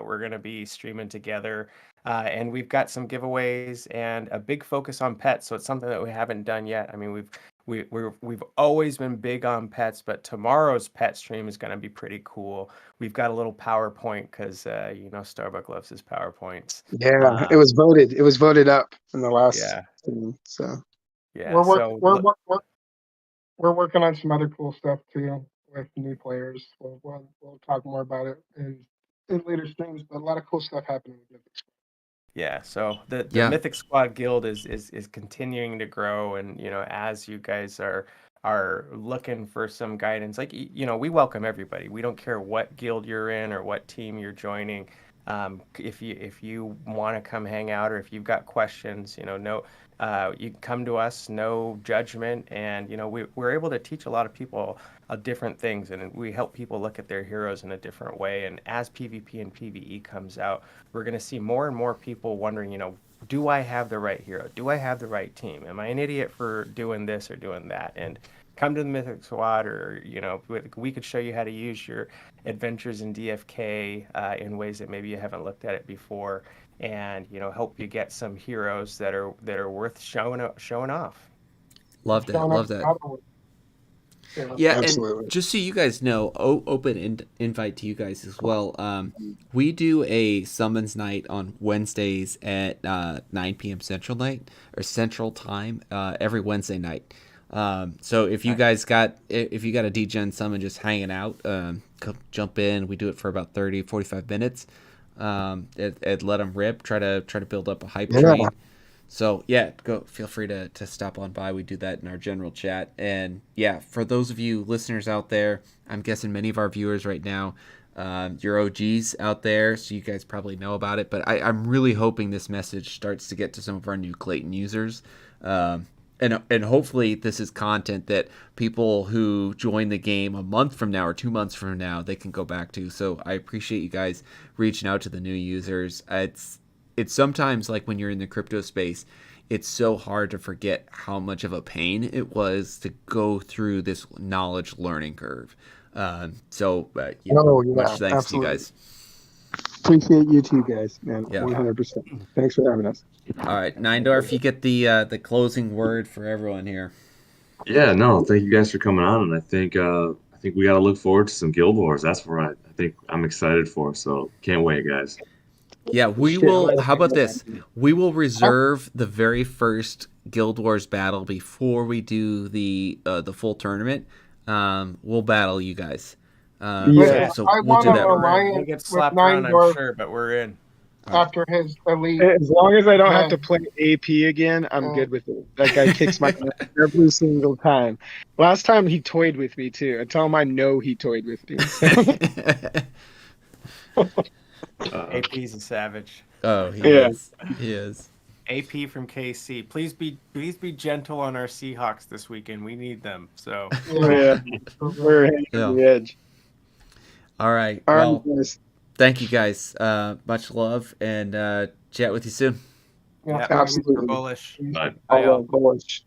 we're going to be streaming together. And we've got some giveaways and a big focus on pets. So it's something that we haven't done yet. I mean, we've always been big on pets, but tomorrow's pet stream is going to be pretty cool. We've got a little PowerPoint because Starbuck loves his PowerPoints. Yeah, it Um, was voted. It was voted up in the last yeah, thing. So yeah. We're work So we're work, work we're working on some other cool stuff too with new players. We'll talk more about it in later streams. But a lot of cool stuff happening with Mythic. yeah, so the Yeah, Mythic Squad Guild is continuing to grow, and as you guys are looking for some guidance, like we welcome everybody. We don't care what guild you're in or what team you're joining. If you want to come hang out or if you've got questions, no, you can come to us, no judgment, and we're able to teach a lot of people different things, and we help people look at their heroes in a different way. And as PvP and PvE comes out, we're going to see more and more people wondering, do I have the right hero? Do I have the right team? Am I an idiot for doing this or doing that? And come to the Mythic Squad, or we could show you how to use your adventures in DFK in ways that maybe you haven't looked at it before, and help you get some heroes that are worth showing off. love that. Showing up Love that. out. Yeah. Yeah, and absolutely. just so you guys know, open invite to you guys as well. We do a summons night on Wednesdays at 9 p.m. Central night or Central Time every Wednesday night. So if you guys if you got a DGen summon just hanging out, come jump in. We do it for about 30-45 minutes. And let them rip. Try to build up a hype Yeah. train. So yeah, feel free to stop on by. We do that in our general chat. And yeah, for those of you listeners out there, I'm guessing many of our viewers right now, you're OGs out there, so you guys probably know about it. But I'm really hoping this message starts to get to some of our new Clayton users. And hopefully this is content that people who join the game a month from now or 2 months from now, they can go back to. So I appreciate you guys reaching out to the new users. It's sometimes like when you're in the crypto space, it's so hard to forget how much of a pain it was to go through this knowledge learning curve. Yeah, much thanks absolutely. to you guys. Appreciate you too, guys, man. Yeah. 100%. Thanks for having us. All right, Neindorf, you get the closing word for everyone here. Yeah, no, thank you guys for coming on, and I think we got to look forward to some Guild Wars. That's what I think I'm excited for. So can't wait, guys. Yeah, we will. How about this? We will reserve the very first Guild Wars battle before we do the full tournament. We'll battle you guys. So I we'll want do an that. alliance We'll get with slapped around, I'm Neindorf sure, but we're in. after his elite. As long as I don't have Yeah. to play AP again, I'm good with it. That guy kicks my ass every single time. Last time he toyed with me too. I tell him I know he toyed with me. AP's a savage. Oh, he Yeah. is. He is. AP from KC. Please be gentle on our Seahawks this weekend. We need them. So Yeah. We're hitting the edge. All right. All Well, right, guys. thank you guys. Much love, and chat with you soon. Yeah, yeah, Absolutely. we're bullish. Bye. Bye, all. Bullish.